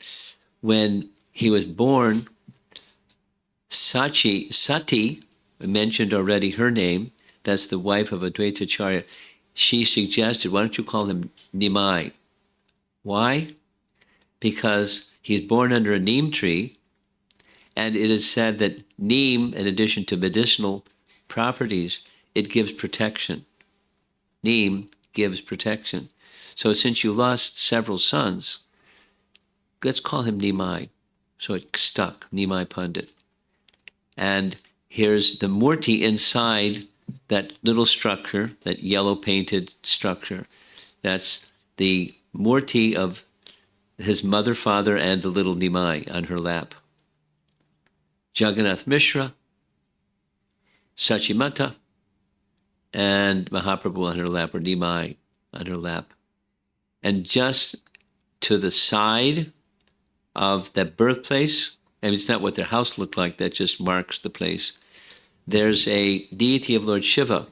When he was born, Sati, I mentioned already her name, that's the wife of Advaitacharya, she suggested, why don't you call him Nimai? Why? Because he's born under a neem tree, and it is said that neem, in addition to medicinal properties, it gives protection. Neem gives protection. So since you lost several sons, let's call him Nimai. So it stuck, Nimai Pandit. And here's the Murti inside that little structure, that yellow painted structure. That's the Murti of his mother, father, and the little Nimai on her lap. Jagannath Mishra, Sachimata, and Mahaprabhu on her lap, or Nimai on her lap. And just to the side of that birthplace, and it's not what their house looked like, that just marks the place, there's a deity of Lord Shiva.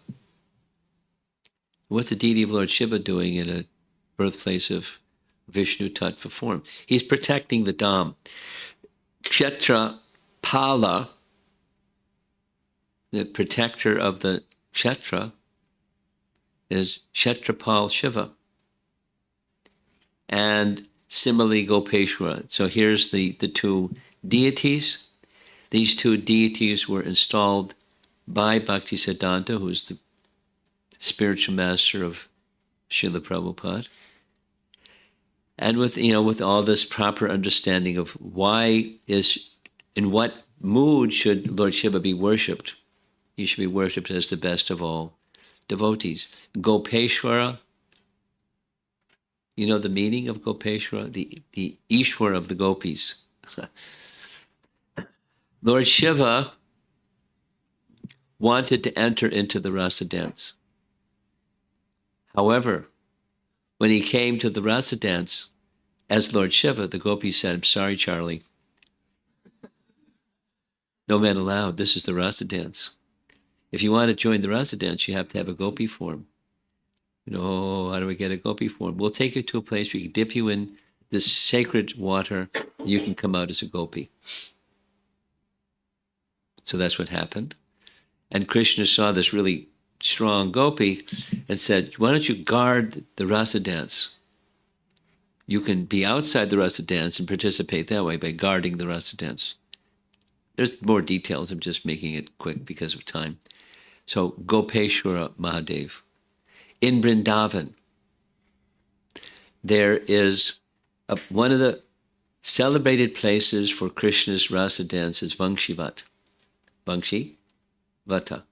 What's the deity of Lord Shiva doing in a birthplace of Vishnu Tattva form? He's protecting the Dham. Kshetra Pala, the protector of the Kshetra, is Kshetrapal Shiva. And similarly, Gopeshwara. So here's the two deities. These two deities were installed by Bhaktisiddhanta, who's the spiritual master of Srila Prabhupada. And with all this proper understanding of in what mood should Lord Shiva be worshipped. He should be worshipped as the best of all devotees. Gopeshwara, you know the meaning of Gopeshwara? The Ishwar of the gopis. Lord Shiva wanted to enter into the rasa dance. However, when he came to the rasa dance as Lord Shiva, the gopis said, "I'm sorry, Charlie. No man allowed. This is the rasa dance. If you want to join the rasa dance, you have to have a gopi form." How do we get a gopi form? We'll take you to a place where we can dip you in this sacred water, and you can come out as a gopi. So that's what happened. And Krishna saw this really strong gopi and said, "Why don't you guard the rasa dance? You can be outside the rasa dance and participate that way by guarding the rasa dance." There's more details. I'm just making it quick because of time. So Gopeshwara Mahadev. In Vrindavan, there is one of the celebrated places for Krishna's rasa dance is Vangshivat. Vangshi Vata.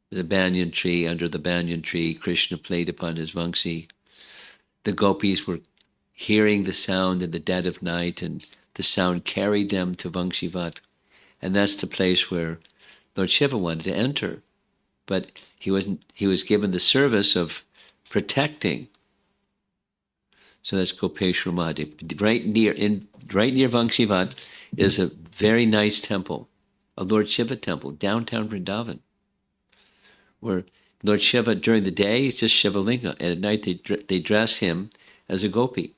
There's a banyan tree. Under the banyan tree, Krishna played upon his Vangsi. The gopis were hearing the sound in the dead of night, and the sound carried them to Vangshivat. And that's the place where Lord Shiva wanted to enter. But he was given the service of protecting. So that's Gopeshwara Mahadev. Right near Vangshivat is a very nice temple, a Lord Shiva temple, downtown Vrindavan, where Lord Shiva, during the day, it's just Shiva Linga, and at night they dress him as a gopi.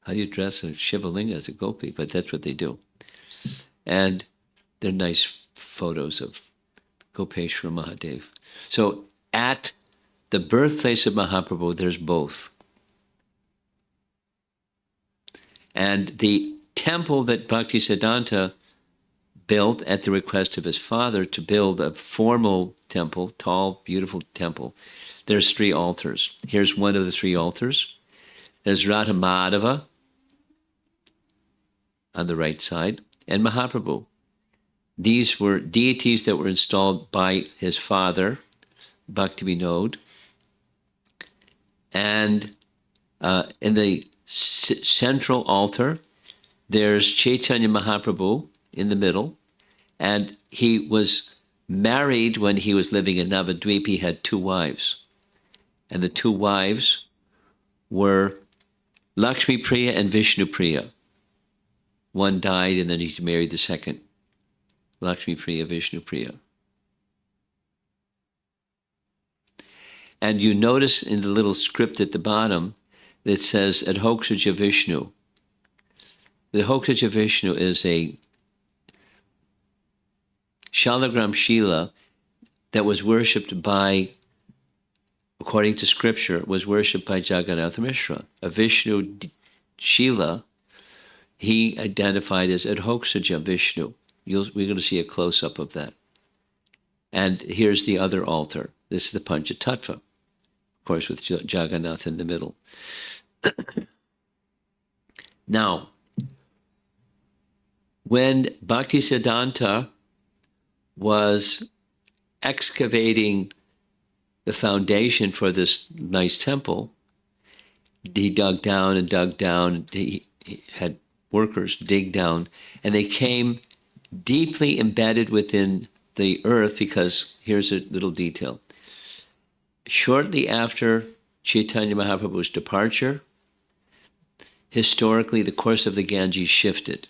How do you dress a Shiva Linga as a gopi? But that's what they do. And they're nice photos of Gopeshwara Mahadev. So at the birthplace of Mahaprabhu, there's both. And the temple that Bhaktisiddhanta built at the request of his father to build a formal temple, tall, beautiful temple, there's 3 altars. Here's one of the 3 altars. There's Radha Madhava on the right side, and Mahaprabhu. These were deities that were installed by his father, Bhaktivinoda. And in the central altar, there's Chaitanya Mahaprabhu in the middle. And he was married when he was living in Navadvip. He had 2 wives. And the 2 wives were Lakshmi Priya and Vishnu Priya. One died, and then he married the second. Lakshmi Priya, Vishnu Priya. And you notice in the little script at the bottom that says Adhoksaja Vishnu. The Adhoksaja Vishnu is a Shalagram Shila that was worshipped by, according to scripture, was worshipped by Jagannath Mishra. A Vishnu Shila, he identified as Adhoksaja Vishnu. We're going to see a close-up of that. And here's the other altar. This is the Panchatattva, of course, with Jagannath in the middle. Now, when Bhaktisiddhanta was excavating the foundation for this nice temple, he dug down and dug down. He had workers dig down, and they came deeply embedded within the earth, because here's a little detail. Shortly after Chaitanya Mahaprabhu's departure, historically the course of the Ganges shifted.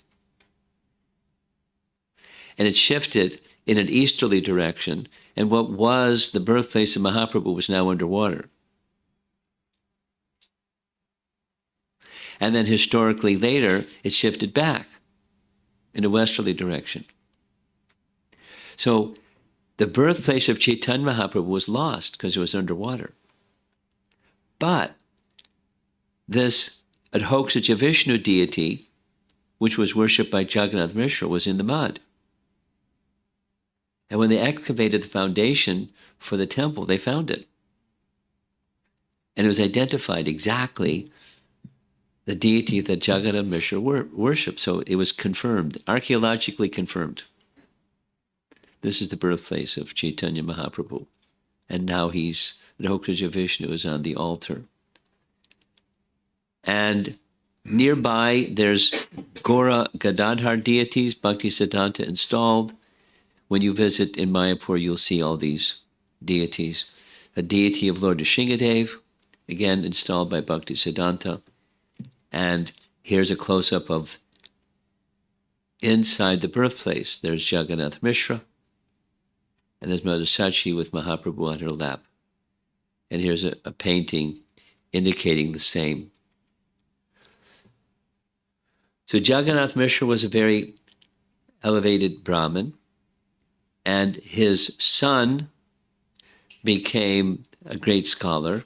And it shifted in an easterly direction, and what was the birthplace of Mahaprabhu was now underwater. And then historically later, it shifted back in a westerly direction. So the birthplace of Chaitanya Mahaprabhu was lost because it was underwater. But this Adhokshaja Vishnu deity, which was worshipped by Jagannath Mishra, was in the mud. And when they excavated the foundation for the temple, they found it. And it was identified exactly the deity that Jagannath Mishra worshipped. So it was confirmed, archaeologically confirmed. This is the birthplace of Chaitanya Mahaprabhu. And now Adhokshaja Vishnu is on the altar. And nearby, there's Gaura Gadadhar deities, Bhaktisiddhanta installed. When you visit in Mayapur, you'll see all these deities. A deity of Lord Nrsingadev, again installed by Bhaktisiddhanta. And here's a close-up of inside the birthplace. There's Jagannath Mishra, and there's Mother Sachi with Mahaprabhu on her lap. And here's a painting indicating the same. So Jagannath Mishra was a very elevated Brahmin, and his son became a great scholar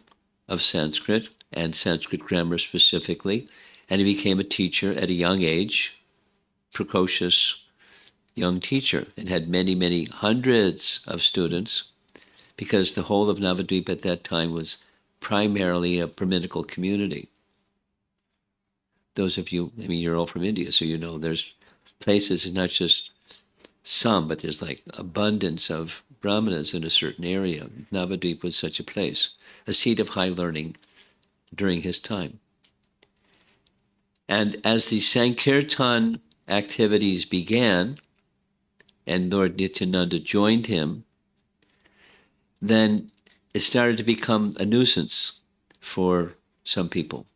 of Sanskrit, and Sanskrit grammar specifically, and he became a teacher at a young age, precocious young teacher, and had many, many hundreds of students, because the whole of Navadvip at that time was primarily a Brahminical community. Those of you, you're all from India, so you know there's places, not just some, but there's like abundance of Brahmanas in a certain area. Navadvip was such a place, a seat of high learning during his time. And as the Sankirtan activities began, and Lord Nityananda joined him, then it started to become a nuisance for some people.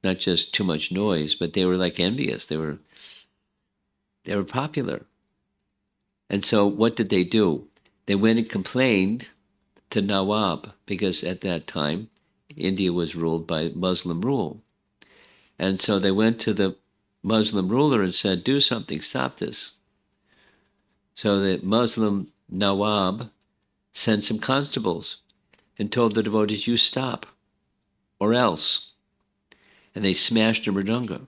Not just too much noise, but they were like envious. They were popular. And so what did they do? They went and complained to Nawab, because at that time, India was ruled by Muslim rule. And so they went to the Muslim ruler and said, do something, stop this. So the Muslim Nawab sent some constables and told the devotees, you stop, or else. And they smashed a mridanga.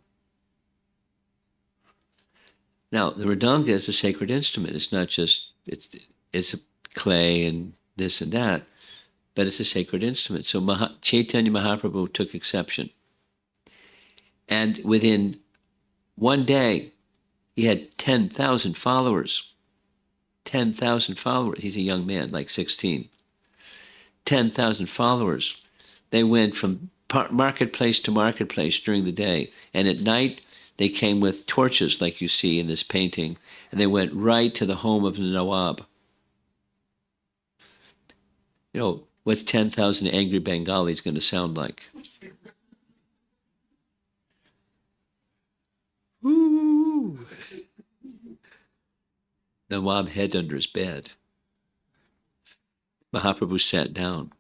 Now, the mridanga is a sacred instrument. It's not just, it's a clay and this and that, but it's a sacred instrument. So Chaitanya Mahaprabhu took exception. And within one day, he had 10,000 followers. 10,000 followers. He's a young man, like 16. 10,000 followers. They went from marketplace to marketplace during the day. And at night, they came with torches, like you see in this painting, and they went right to the home of the Nawab. You know, what's 10,000 angry Bengalis going to sound like? Woo! Nawab hid under his bed. Mahaprabhu sat down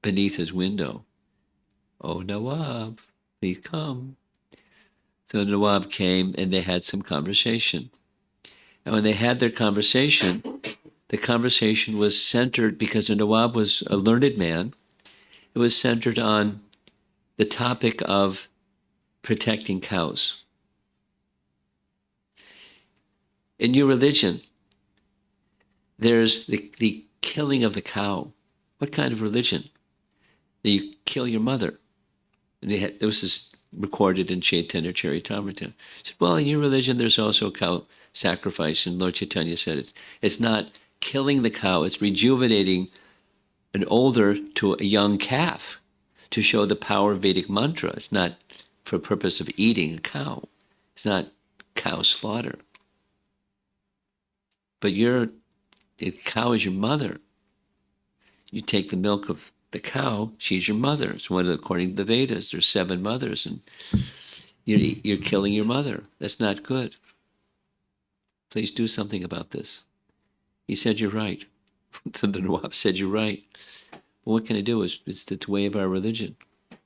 beneath his window. Oh, Nawab, please come. So Nawab came and they had some conversation. And when they had their conversation, the conversation was centered, because the Nawab was a learned man, it was centered on the topic of protecting cows. In your religion, there's the killing of the cow. What kind of religion? That you kill your mother. And there was this recorded in Chaitanya Charitamrita. He said, well, in your religion, there's also cow sacrifice. And Lord Chaitanya said, it's not killing the cow, it's rejuvenating an older to a young calf to show the power of Vedic mantra. It's not for purpose of eating a cow. It's not cow slaughter. But the cow is your mother. You take the milk of the cow, she's your mother. It's according to the Vedas, there's 7 mothers, and you're killing your mother. That's not good. Please do something about this. He said, you're right. The Nawab said, you're right. Well, what can I do? It's the way of our religion. He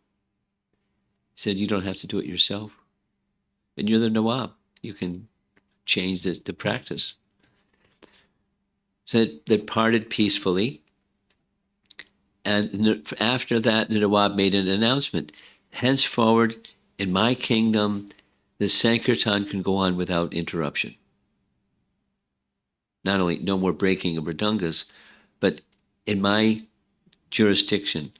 said, you don't have to do it yourself. And you're the Nawab. You can change the practice. So they parted peacefully. And after that, the Nawab made an announcement. Henceforward, in my kingdom, the Sankirtan can go on without interruption. Not only no more breaking of mridangas, but in my jurisdiction,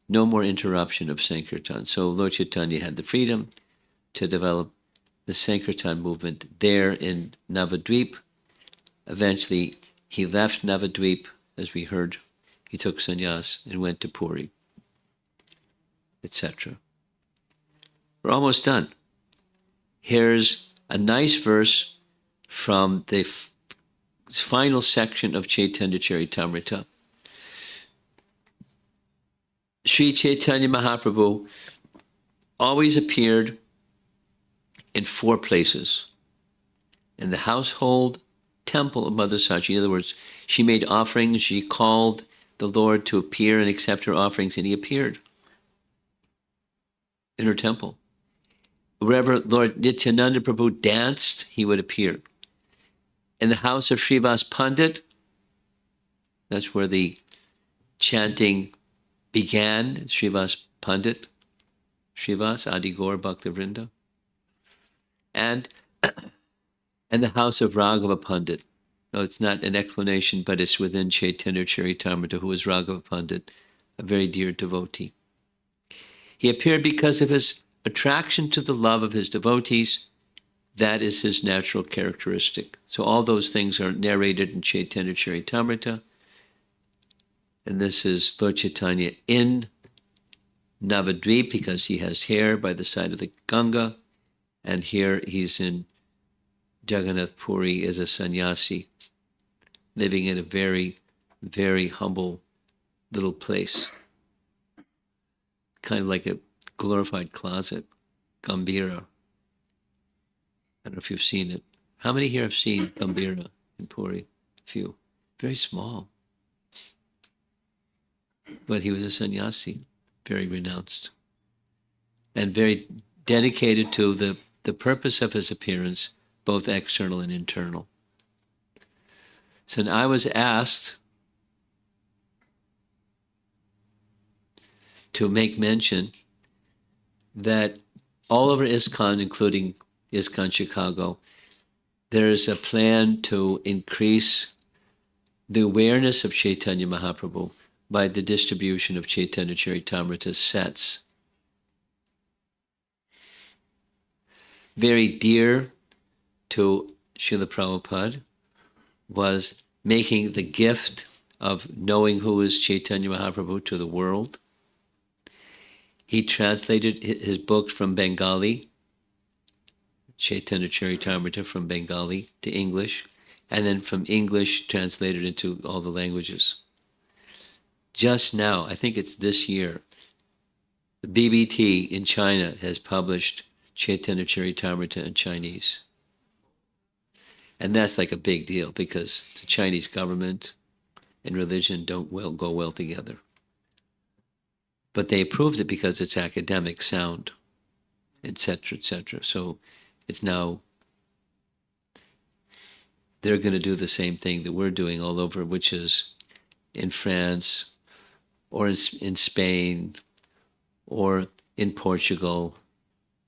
no more interruption of Sankirtan. So Lord Chaitanya had the freedom to develop the Sankirtan movement there in Navadvip. Eventually, he left Navadvip, as we heard. He took sannyas and went to Puri, etc. We're almost done. Here's a nice verse from the final section of Chaitanya Charitamrita. Sri Chaitanya Mahaprabhu always appeared in 4 places. In the household temple of Mother Sachi. In other words, she made offerings, she called the Lord to appear and accept her offerings, and he appeared in her temple. Wherever Lord Nityananda Prabhu danced, he would appear. In the house of Srivas Pandit, that's where the chanting began, Srivas Pandit, Srivas Adi Gaur Bhakta Vrinda. And the house of Raghava Pandit. No, it's not an explanation, but it's within Chaitanya Charitamrita, who was Raghava Pandit, a very dear devotee. He appeared because of his attraction to the love of his devotees. That is his natural characteristic. So all those things are narrated in Chaitanya Charitamrita. And this is Lord Chaitanya in Navadvip, because he has hair by the side of the Ganga. And here he's in Jagannath Puri as a sannyasi, living in a very, very humble little place. Kind of like a glorified closet, Gambhira. I don't know if you've seen it. How many here have seen Gambhira in Puri? A few. Very small. But he was a sannyasi, very renounced, and very dedicated to the purpose of his appearance, both external and internal. So I was asked to make mention that all over ISKCON, including ISKCON Chicago, there's a plan to increase the awareness of Chaitanya Mahaprabhu by the distribution of Chaitanya Charitamrita sets. Very dear to Srila Prabhupada was making the gift of knowing who is Chaitanya Mahaprabhu to the world. He translated his books from Bengali, Chaitanya Charitamrita from Bengali to English, and then from English translated into all the languages. Just now, I think it's this year, the BBT in China has published Chaitanya Charitamrita in Chinese. And that's like a big deal, because the Chinese government and religion don't go well together. But they approved it because it's academic, sound, etc., etc. So it's now, they're going to do the same thing that we're doing all over, which is in France, or in Spain, or in Portugal,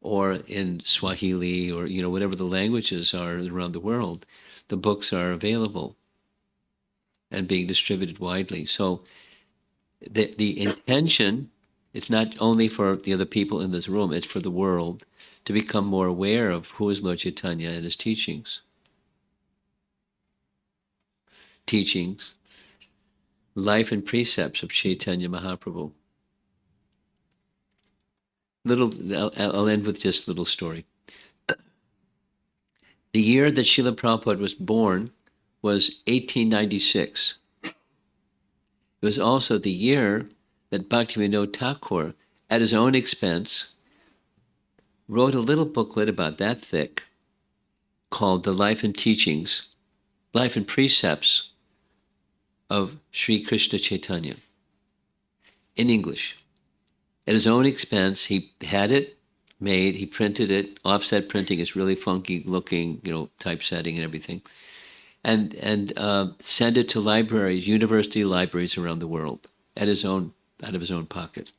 or in Swahili, or whatever the languages are around the world. The books are available and being distributed widely. So the intention It's not only for the other people in this room, it's for the world to become more aware of who is Lord Chaitanya and his teachings. Teachings, life and precepts of Chaitanya Mahaprabhu. I'll end with just a little story. The year that Srila Prabhupada was born was 1896. It was also the year that Bhaktivinoda Thakur, at his own expense, wrote a little booklet about that thick called The Life and Teachings, Life and Precepts of Sri Krishna Chaitanya in English. At his own expense, he had it made, he printed it, offset printing, it's really funky looking, typesetting and everything, and sent it to libraries, university libraries around the world, out of his own pocket.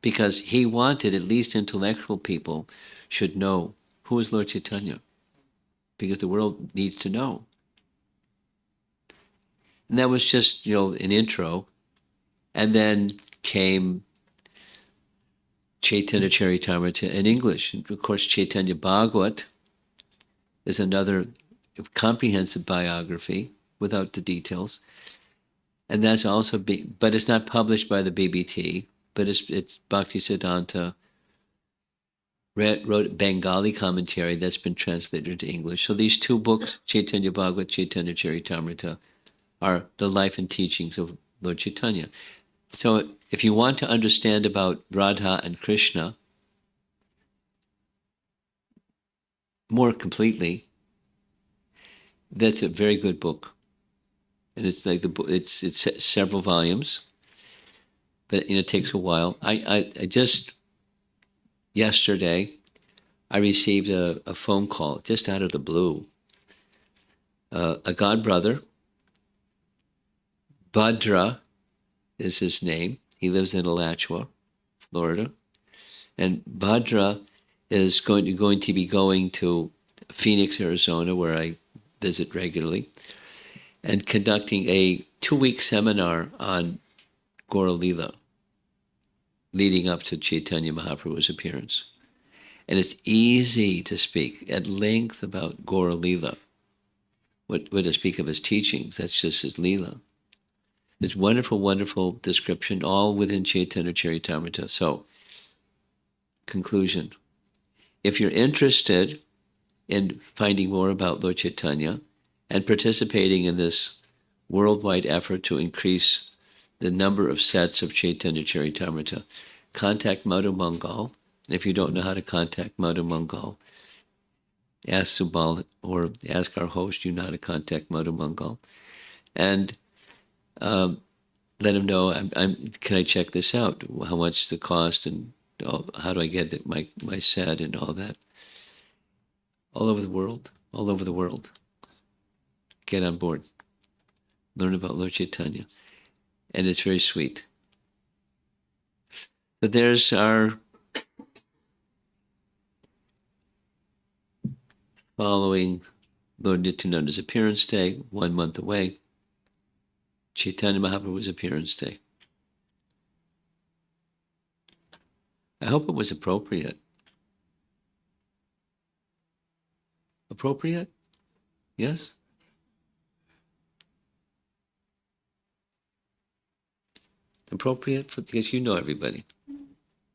Because he wanted at least intellectual people should know who is Lord Chaitanya, because the world needs to know. And that was just, an intro. And then came Chaitanya Charitamrita in English. And of course, Chaitanya Bhagavat is another comprehensive biography without the details. And that's also, but it's not published by the BBT, but it's Bhaktisiddhanta wrote Bengali commentary that's been translated into English. So these two books, Chaitanya Bhagavat, Chaitanya Charitamrita, are the life and teachings of Lord Chaitanya. So if you want to understand about Radha and Krishna more completely, that's a very good book. And it's like it's several volumes, but it takes a while. I just yesterday I received a phone call just out of the blue. A godbrother, Bhadra is his name. He lives in Alachua, Florida. And Bhadra is going to be going to Phoenix, Arizona, where I visit regularly, and conducting a 2-week seminar on Gaura Lila, leading up to Chaitanya Mahaprabhu's appearance. And it's easy to speak at length about Gaura Lila. What to speak of his teachings, that's just his Lila. It's wonderful, wonderful description, all within Chaitanya Charitamrita. So, conclusion. If you're interested in finding more about Lord Chaitanya and participating in this worldwide effort to increase the number of sets of Chaitanya Charitamrita, contact Madhu Mangal. And if you don't know how to contact Madhu Mangal, ask Subal or ask our host, you know how to contact Madhu Mangal. And let him know, can I check this out? How much the cost and how do I get my set and all that? All over the world. Get on board. Learn about Lord Chaitanya. And it's very sweet. So there's our following Lord Nityananda's appearance day, 1 month away. Chaitanya Mahaprabhu's appearance day. I hope it was appropriate. Appropriate? Yes? Appropriate because you know everybody.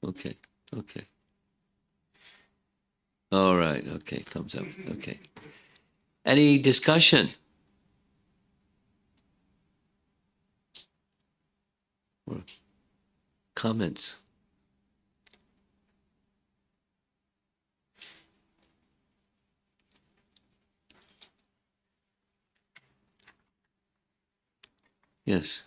Okay. All right. Okay. Thumbs up. Okay. Any discussion? Or comments? Yes.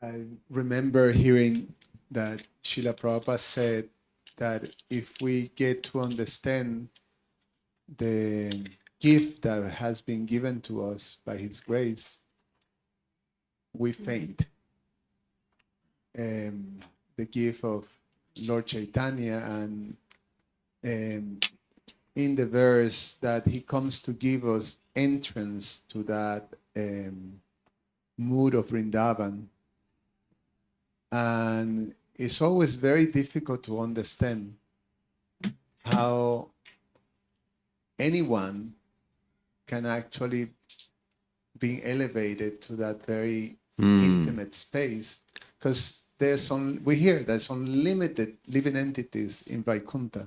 I remember hearing that Srila Prabhupada said that if we get to understand the gift that has been given to us by His grace, we faint. The gift of Lord Chaitanya and in the verse that he comes to give us entrance to that mood of Vrindavan. And it's always very difficult to understand how anyone can actually be elevated to that very intimate space, because we hear there's unlimited living entities in Vaikuntha.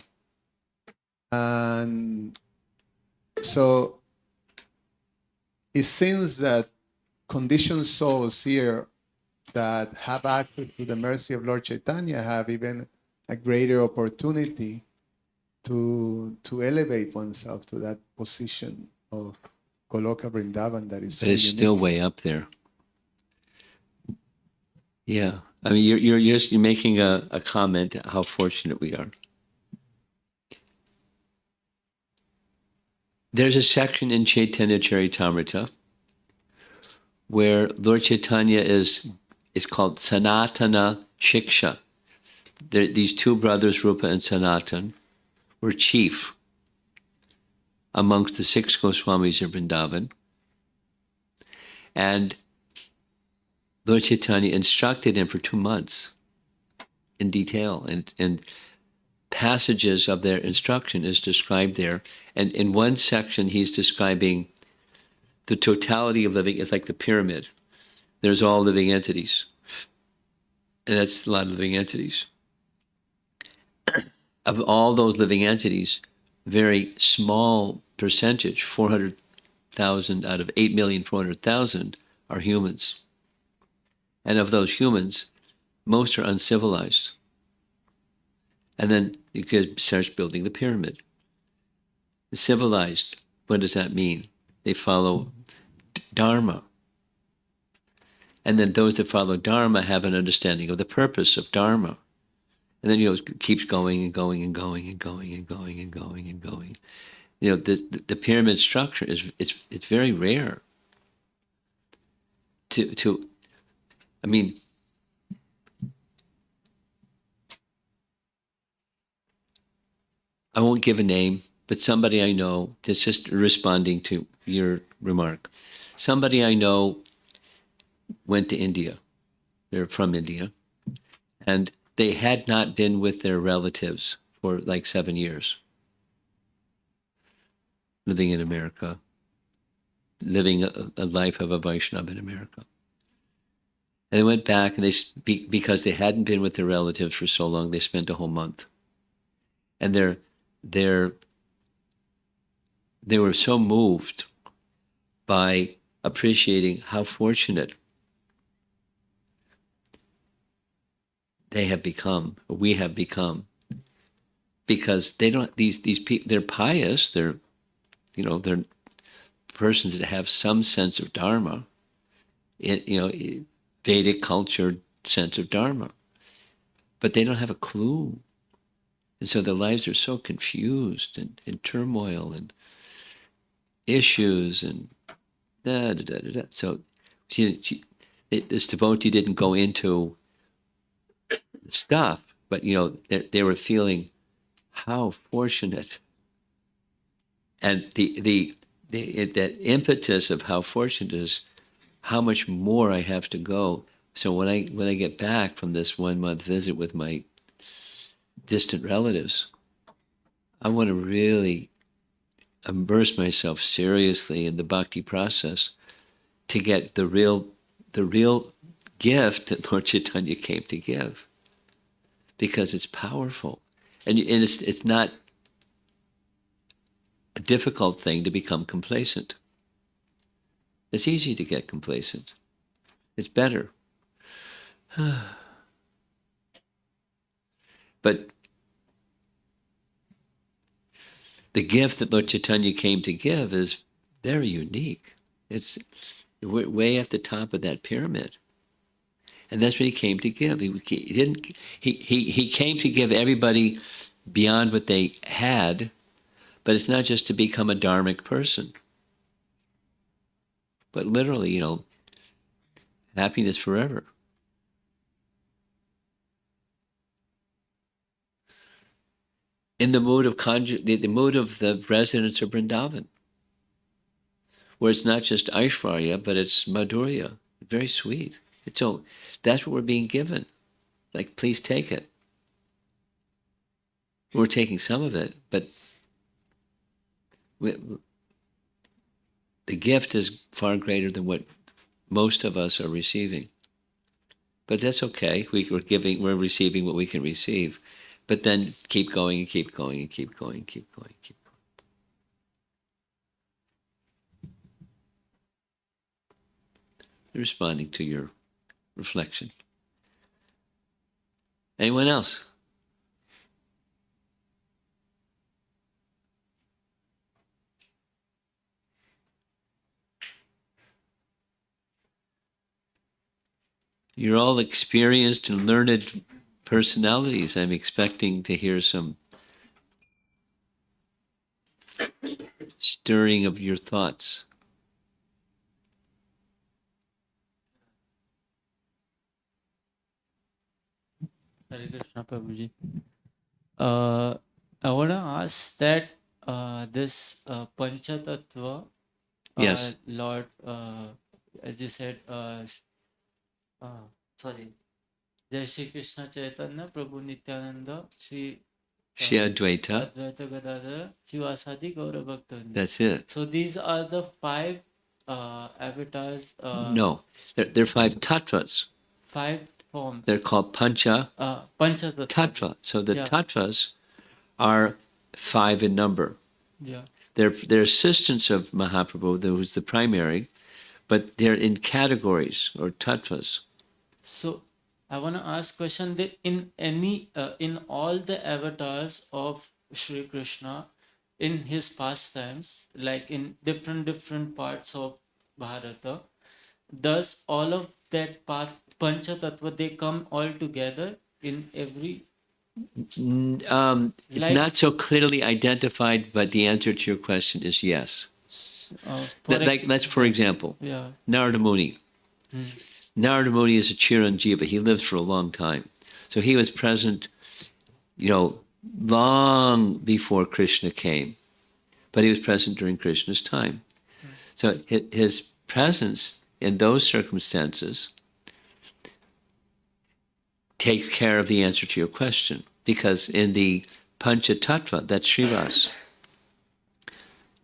And so it seems that conditioned souls here that have access to the mercy of Lord Chaitanya have even a greater opportunity to elevate oneself to that position of Goloka Vrindavan that is so But it's unique. still way up there. Yeah. I mean, you're making a comment how fortunate we are. There's a section in Chaitanya Charitamrita where Lord Chaitanya is called Sanatana Shiksha. These two brothers, Rupa and Sanatan, were chief amongst the 6 Goswamis of Vrindavan. And Lord Chaitanya instructed him for 2 months in detail, and passages of their instruction is described there. And in one section, he's describing the totality of living. It's like the pyramid. There's all living entities. And that's a lot of living entities. Of all those living entities, very small percentage, 400,000 out of 8,400,000 are humans. And of those humans, most are uncivilized. And then you start building the pyramid. Civilized, what does that mean? They follow Dharma. And then those that follow Dharma have an understanding of the purpose of Dharma. And then, it keeps going and going and going and going and going and going and going. The pyramid structure it's very rare. I mean, I won't give a name, but somebody I know, that's just responding to your remark. Somebody I know went to India. They're from India. And they had not been with their relatives for like 7 years. Living in America. Living a life of a Vaishnava in America. And they went back, and because they hadn't been with their relatives for so long, they spent a whole month. And they were so moved by appreciating how fortunate they have become, or we have become, because they don't, these people, they're pious, they're persons that have some sense of Dharma, Vedic culture sense of Dharma, but they don't have a clue. And so their lives are so confused and in turmoil and issues and da-da-da-da-da. So this devotee didn't go into the stuff, but, they were feeling how fortunate. And that impetus of how fortunate is, how much more I have to go. So when I get back from this 1 month visit with my distant relatives, I want to really immerse myself seriously in the bhakti process to get the real gift that Lord Chaitanya came to give, because it's powerful, and it's not a difficult thing to become complacent. It's easy to get complacent. It's better. But the gift that Lord Chaitanya came to give is very unique. It's way at the top of that pyramid. And that's what he came to give. He came to give everybody beyond what they had, but it's not just to become a dharmic person, but literally, happiness forever. in the mood of the mood of the residents of Vrindavan, where it's not just Aishvarya, but it's Madhurya. Very sweet. So that's what we're being given. Like, please take it. We're taking some of it, but the gift is far greater than what most of us are receiving. But that's okay. We're receiving what we can receive. But then keep going and keep going and keep going and keep going and keep going. Responding to your reflection. Anyone else? You're all experienced and learned personalities. I'm expecting to hear some stirring of your thoughts. Hare Krishna, Prabhuji. I want to ask that this Panchatattva, Yes. Lord, as you said, sorry, Jai Shri Krishna Chaitanya, Prabhu Nityananda, Shri Shri Advaita. Advaita Gadadhara, Shivasadi Gaura Bhakta. That's it. So these are the five avatars. No, they're five tattvas. Five forms. They're called pancha Panchatattva. tattva. So the Yeah. tattvas are five in number. Yeah. They're assistants of Mahaprabhu, who's the primary, but they're in categories or tattvas. So I want to ask question that in all the avatars of Sri Krishna in his pastimes, like in different parts of Bharata, does all of that Pancha Tattva they come all together in every It's like not so clearly identified, but the answer to your question is yes. That's for example, yeah. Narada Muni. Narada Muni is a Chiranjiva. He lived for a long time. So he was present, long before Krishna came. But he was present during Krishna's time. So his presence in those circumstances takes care of the answer to your question. Because in the Pancha Tattva, that's Srivas.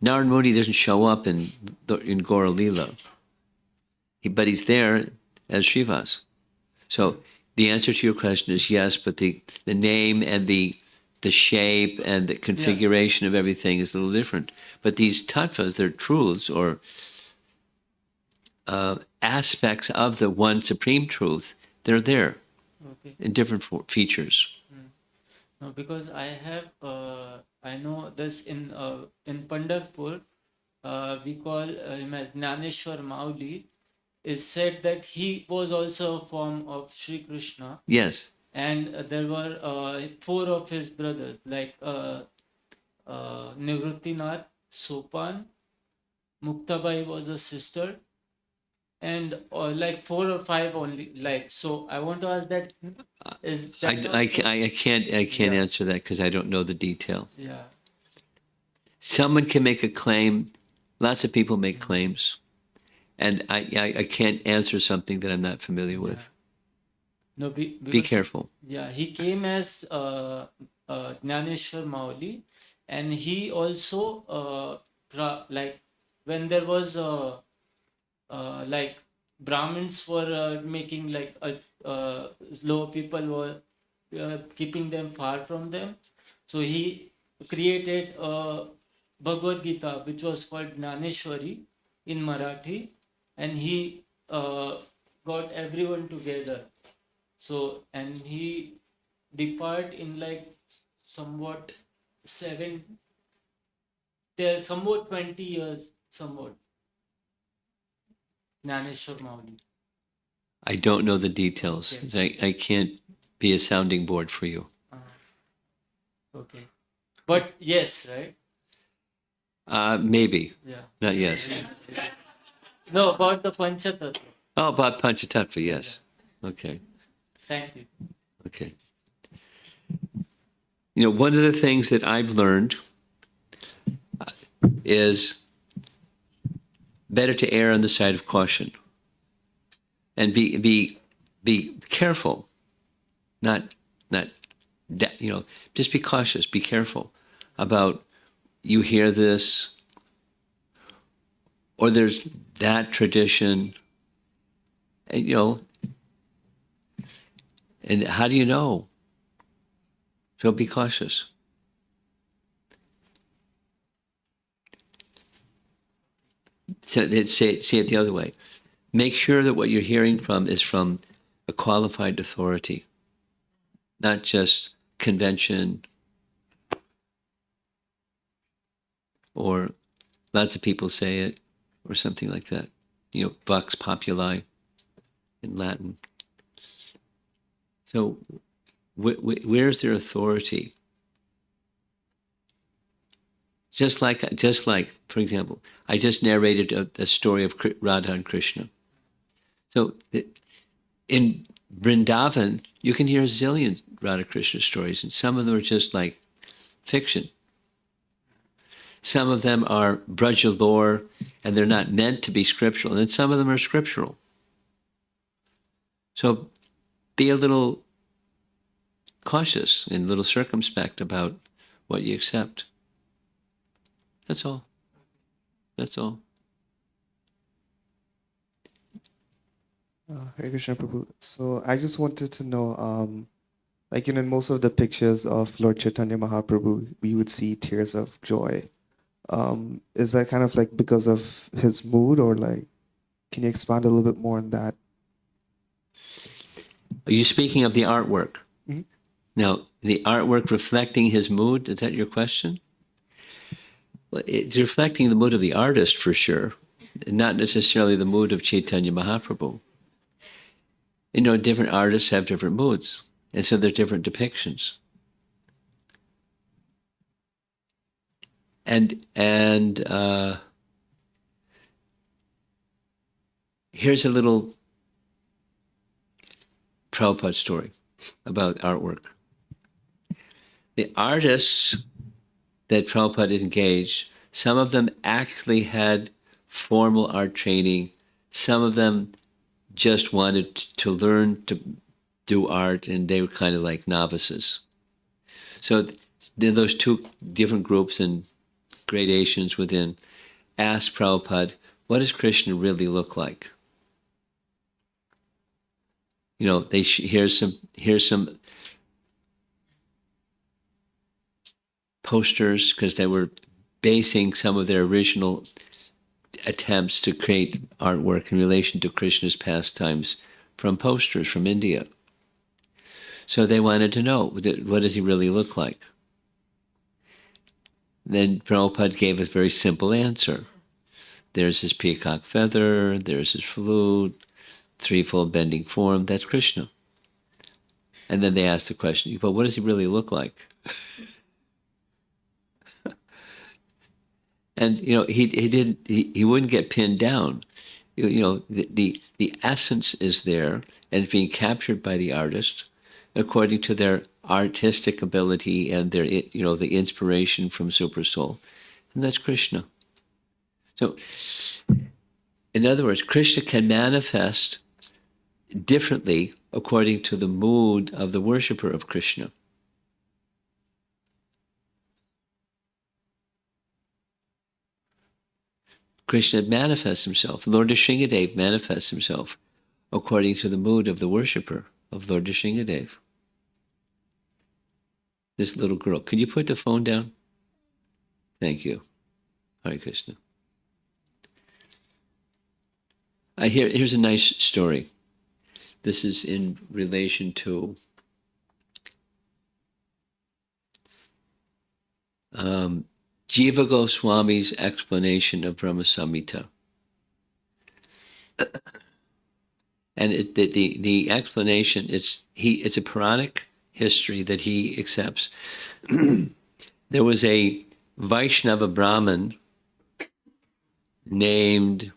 Narada Muni doesn't show up in Gaura Lila. But he's there as Srivas. So the answer to your question is yes, but the name and the shape and the configuration of everything is a little different. But these tattvas, they're truths or aspects of the one supreme truth, they're there in different features. No, because I have I know this in Pandharpur we call Jnaneshwar Mauli is said that he was also a form of Sri Krishna. Yes. And there were four of his brothers like Nivruttinath, Sopan, Muktabai was a sister, and like 4 or 5 only. Like, so I want to ask that is that I can't answer that because I don't know the detail. Yeah. Someone can make a claim. Lots of people make claims, and I can't answer something that I'm not familiar with. No, be careful. Yeah, he came as Jnaneshwar Mauli, and he also like when there was like Brahmins were making like low people were keeping them far from them, so he created Bhagavad Gita, which was called Jnaneshwari in Marathi, and he got everyone together. So, and he depart in like somewhat 20 years, somewhat. Jnaneshwar Mauli. I don't know the details. Okay. I can't be a sounding board for you. Okay. But yes, right? Maybe. Yeah. Not yes. No, about the Panchatattva. Oh, about Panchatattva, yes. Okay. Thank you. Okay. One of the things that I've learned is better to err on the side of caution and be careful, not just be cautious, be careful about you hear this or there's that tradition, and and how do you know? So be cautious. So say it the other way. Make sure that what you're hearing from is from a qualified authority, not just convention or lots of people say it or something like that. Vox populi in Latin. So where's their authority? Just like, for example, I just narrated a story of Radha and Krishna. So in Vrindavan, you can hear a zillion Radha Krishna stories, and some of them are just like fiction. Some of them are Braja lore, and they're not meant to be scriptural, and then some of them are scriptural. So be a little cautious and a little circumspect about what you accept. That's all. That's all. Hare Krishna Prabhu. So I just wanted to know, in most of the pictures of Lord Chaitanya Mahaprabhu, we would see tears of joy. Is that kind of like because of his mood, or can you expand a little bit more on that? Are you speaking of the artwork? Mm-hmm. Now, the artwork reflecting his mood, is that your question? Well, it's reflecting the mood of the artist for sure, not necessarily the mood of Chaitanya Mahaprabhu. Different artists have different moods, and so there's different depictions. And here's a little Prabhupada story about artwork. The artists that Prabhupada engaged, some of them actually had formal art training. Some of them just wanted to learn to do art, and they were kind of like novices. So those two different groups and gradations within asked Prabhupada, what does Krishna really look like? Here's some posters, because they were basing some of their original attempts to create artwork in relation to Krishna's pastimes from posters from India. So they wanted to know, what does he really look like? Then Prabhupada gave a very simple answer. There's his peacock feather, there's his flute, threefold bending form, that's Krishna. And then they asked the question, but what does he really look like? And he wouldn't get pinned down. The essence is there, and it's being captured by the artist according to their artistic ability and their the inspiration from Super Soul, and that's Krishna. So, in other words, Krishna can manifest differently according to the mood of the worshipper of Krishna. Krishna manifests himself. Lord Nrsimhadev manifests himself according to the mood of the worshipper of Lord Nrsimhadev. This little girl. Could you put the phone down? Thank you. Hare Krishna. Here's a nice story. This is in relation to Jiva Goswami's explanation of Brahma Samhita. And the explanation, it's a Puranic history that he accepts. There was a Vaishnava Brahmin named,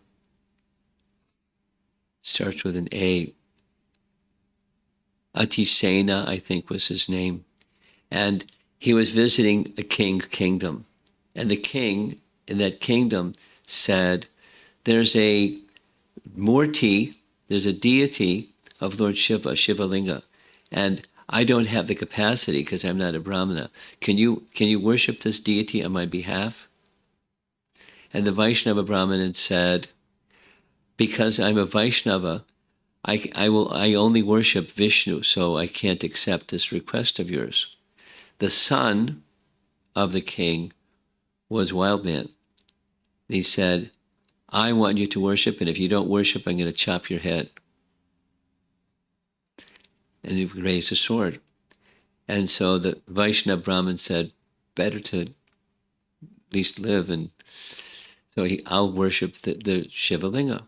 starts with an A, Atisena, I think was his name. And he was visiting a king's kingdom. And the king in that kingdom said, there's a Murti, there's a deity of Lord Shiva, Shivalinga, and I don't have the capacity because I'm not a Brahmana. Can you worship this deity on my behalf? And the Vaishnava Brahmin said, because I'm a Vaishnava, I only worship Vishnu, so I can't accept this request of yours. The son of the king was Wild Man. He said, I want you to worship, and if you don't worship, I'm going to chop your head. And he raised a sword. And so the Vaishnava Brahmin said, better to at least live. And so I'll worship the Shivalinga.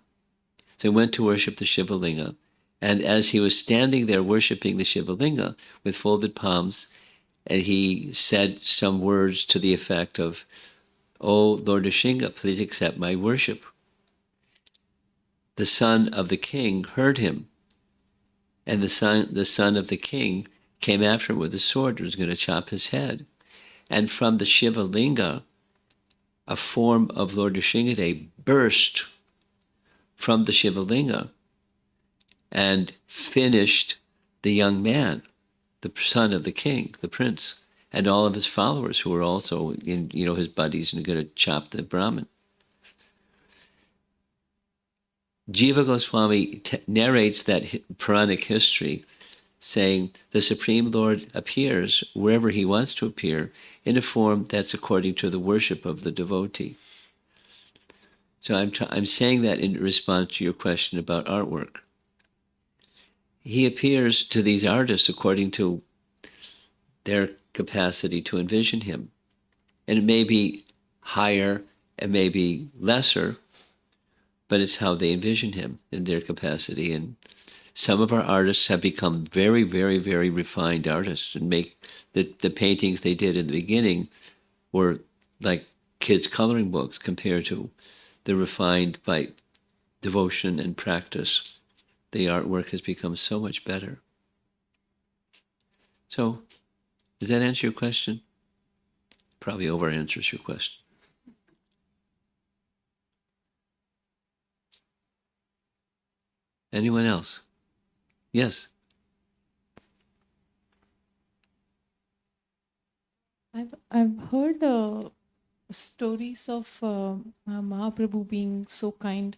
So he went to worship the Shivalinga. And as he was standing there worshiping the Shivalinga with folded palms, and he said some words to the effect of, "Oh, Lord Nrsimha, please accept my worship." The son of the king heard him, and the son of the king came after him with a sword and was going to chop his head. And from the Shivalinga, a form of Lord Nrsimha burst from the Shivalinga and finished the young man, the son of the king, the prince, and all of his followers who were also his buddies and going to chop the Brahmin. Jiva Goswami narrates that Puranic history, saying the Supreme Lord appears wherever he wants to appear in a form that's according to the worship of the devotee. So I'm saying that in response to your question about artwork. He appears to these artists according to their capacity to envision him. And it may be higher, it may be lesser, but it's how they envision him in their capacity. And some of our artists have become very, very, very refined artists and make the paintings they did in the beginning were like kids' coloring books compared to the refined by devotion and practice. The artwork has become so much better. So, does that answer your question? Probably over answers your question. Anyone else? Yes. I've heard stories of Mahaprabhu being so kind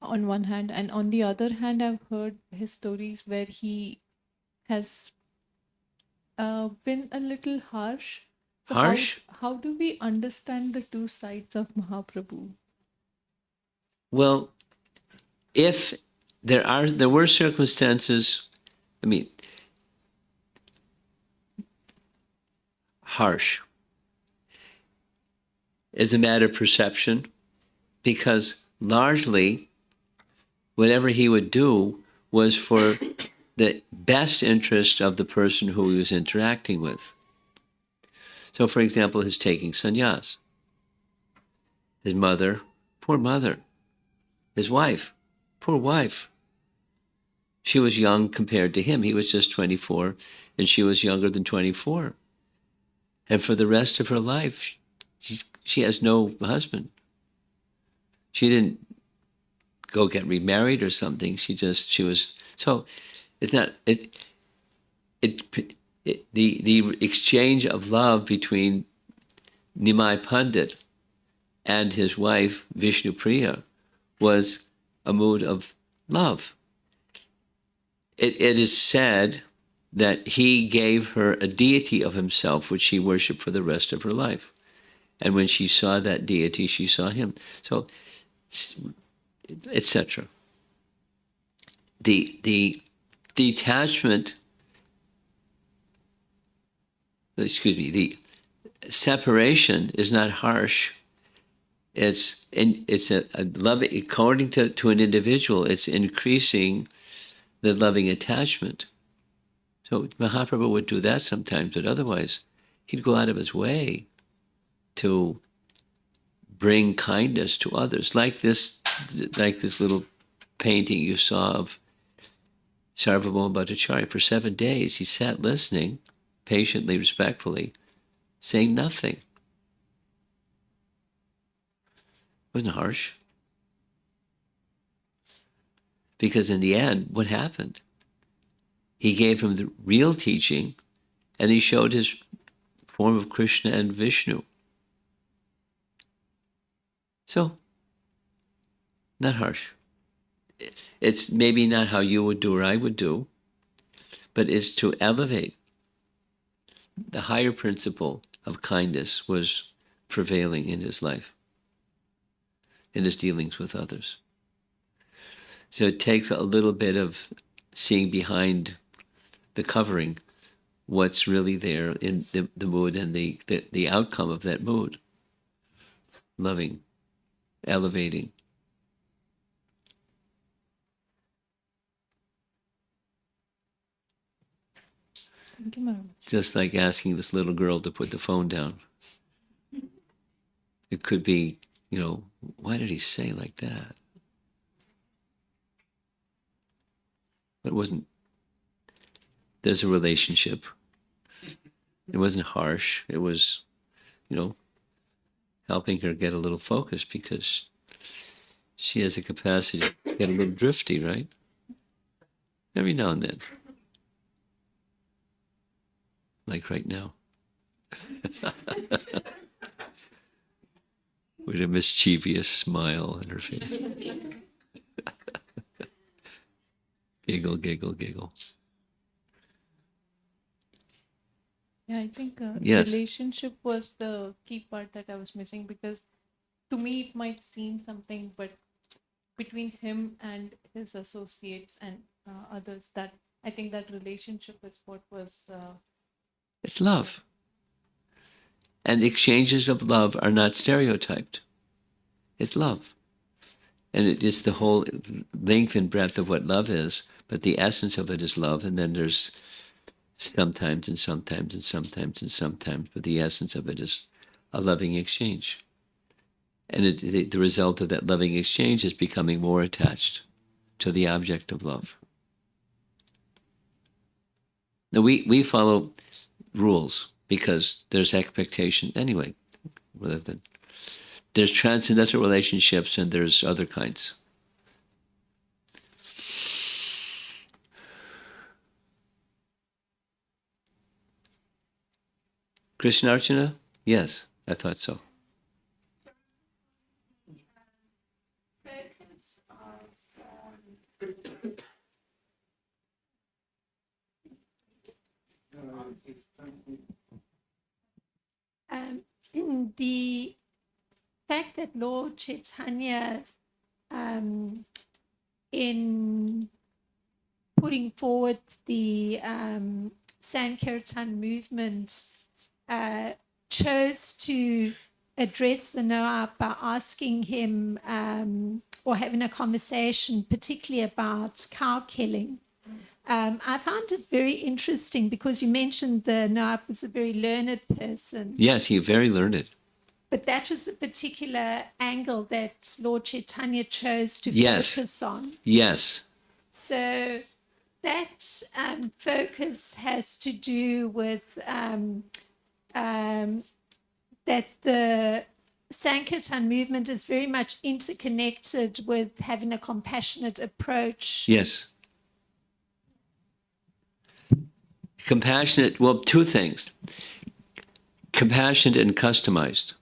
on one hand, and on the other hand, I've heard his stories where he has been a little harsh. So Harsh? How do we understand the two sides of Mahaprabhu? Well, if there were circumstances, harsh is a matter of perception, because largely whatever he would do was for the best interest of the person who he was interacting with. So, for example, his taking sannyas. His mother, poor mother. His wife, poor wife. She was young compared to him. He was just 24, and she was younger than 24. And for the rest of her life, she has no husband. She didn't go get remarried or something. She was, so it's not, the exchange of love between Nimai Pandit and his wife, Vishnu Priya, was a mood of love. It is said that he gave her a deity of himself, which she worshipped for the rest of her life. And when she saw that deity, she saw him. So, etc. The detachment, the separation is not harsh. It's a love, according to an individual, it's increasing the loving attachment. So Mahaprabhu would do that sometimes, but otherwise he'd go out of his way to bring kindness to others. Like this little painting you saw of Sarvabhauma Bhattacharya. For 7 days he sat listening patiently, respectfully, saying nothing. It wasn't harsh. Because in the end, what happened? He gave him the real teaching, and he showed his form of Krishna and Vishnu. So, not harsh. It's maybe not how you would do or I would do, but it's to elevate. The higher principle of kindness was prevailing in his life, in his dealings with others. So it takes a little bit of seeing behind the covering what's really there in the mood and the outcome of that mood. Loving, elevating. Thank you, Maharaj. Just like asking this little girl to put the phone down. It could be, why did he say like that? But it wasn't, there's a relationship. It wasn't harsh. It was, helping her get a little focused because she has a capacity to get a little drifty, right? Every now and then. Like right now. With a mischievous smile on her face. Giggle, giggle, giggle. Yeah, I think Yes. relationship was the key part that I was missing, because to me it might seem something, but between him and his associates and others, that I think that relationship is what was. It's love. And exchanges of love are not stereotyped. It's love. And it is the whole length and breadth of what love is, but the essence of it is love. And then there's sometimes and sometimes and sometimes and sometimes, but the essence of it is a loving exchange. And the result of that loving exchange is becoming more attached to the object of love. Now we follow rules because there's expectation anyway. Rather than there's transcendental relationships and there's other kinds. Krishna Archana? Yes, I thought so. Focus of the fact that Lord Chaitanya, in putting forward the Sankirtan movement, chose to address the Noah by asking him or having a conversation, particularly about cow killing. I found it very interesting because you mentioned the Noah was a very learned person. Yes, he very learned. But that was the particular angle that Lord Chaitanya chose to Yes. focus on. Yes. So that focus has to do with that the Sankirtan movement is very much interconnected with having a compassionate approach. Yes. Compassionate, well, two things. Compassionate and customized.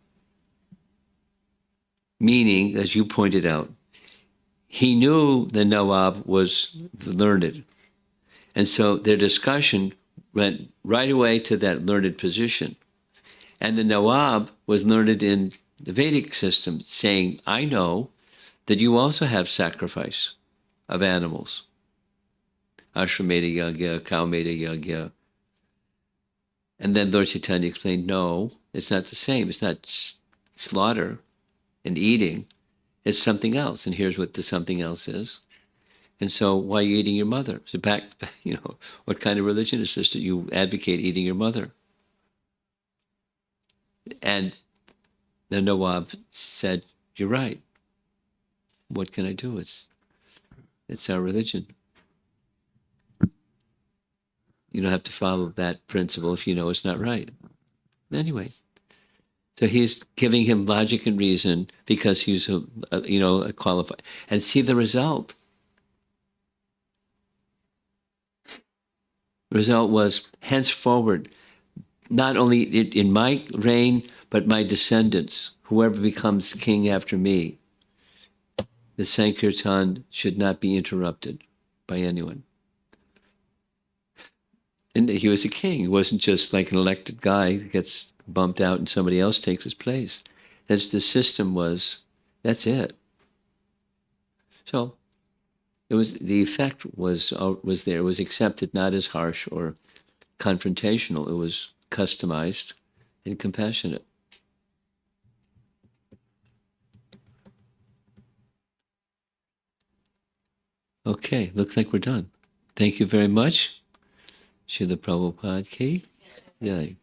Meaning, as you pointed out, he knew the Nawab was learned. And so their discussion went right away to that learned position. And the Nawab was learned in the Vedic system, saying, I know that you also have sacrifice of animals. Ashwamedha Yagya, Kaumedha Yagya. And then Lord Chaitanya explained, no, it's not the same. It's not slaughter and eating. It's something else. And here's what the something else is. And so why are you eating your mother? So back, what kind of religion is this that you advocate eating your mother? And the Nawab said, you're right. What can I do? It's our religion. You don't have to follow that principle if you know it's not right. Anyway, so he's giving him logic and reason because he's a qualified, and see the result. The result was henceforward, not only in my reign, but my descendants, whoever becomes king after me, the Sankirtan should not be interrupted by anyone. And he was a king. He wasn't just like an elected guy who gets bumped out and somebody else takes his place. That's the system was, that's it. So it was, the effect was there. It was accepted not as harsh or confrontational. It was customized and compassionate. Okay, looks like we're done. Thank you very much. Srila Prabhupada ki jai.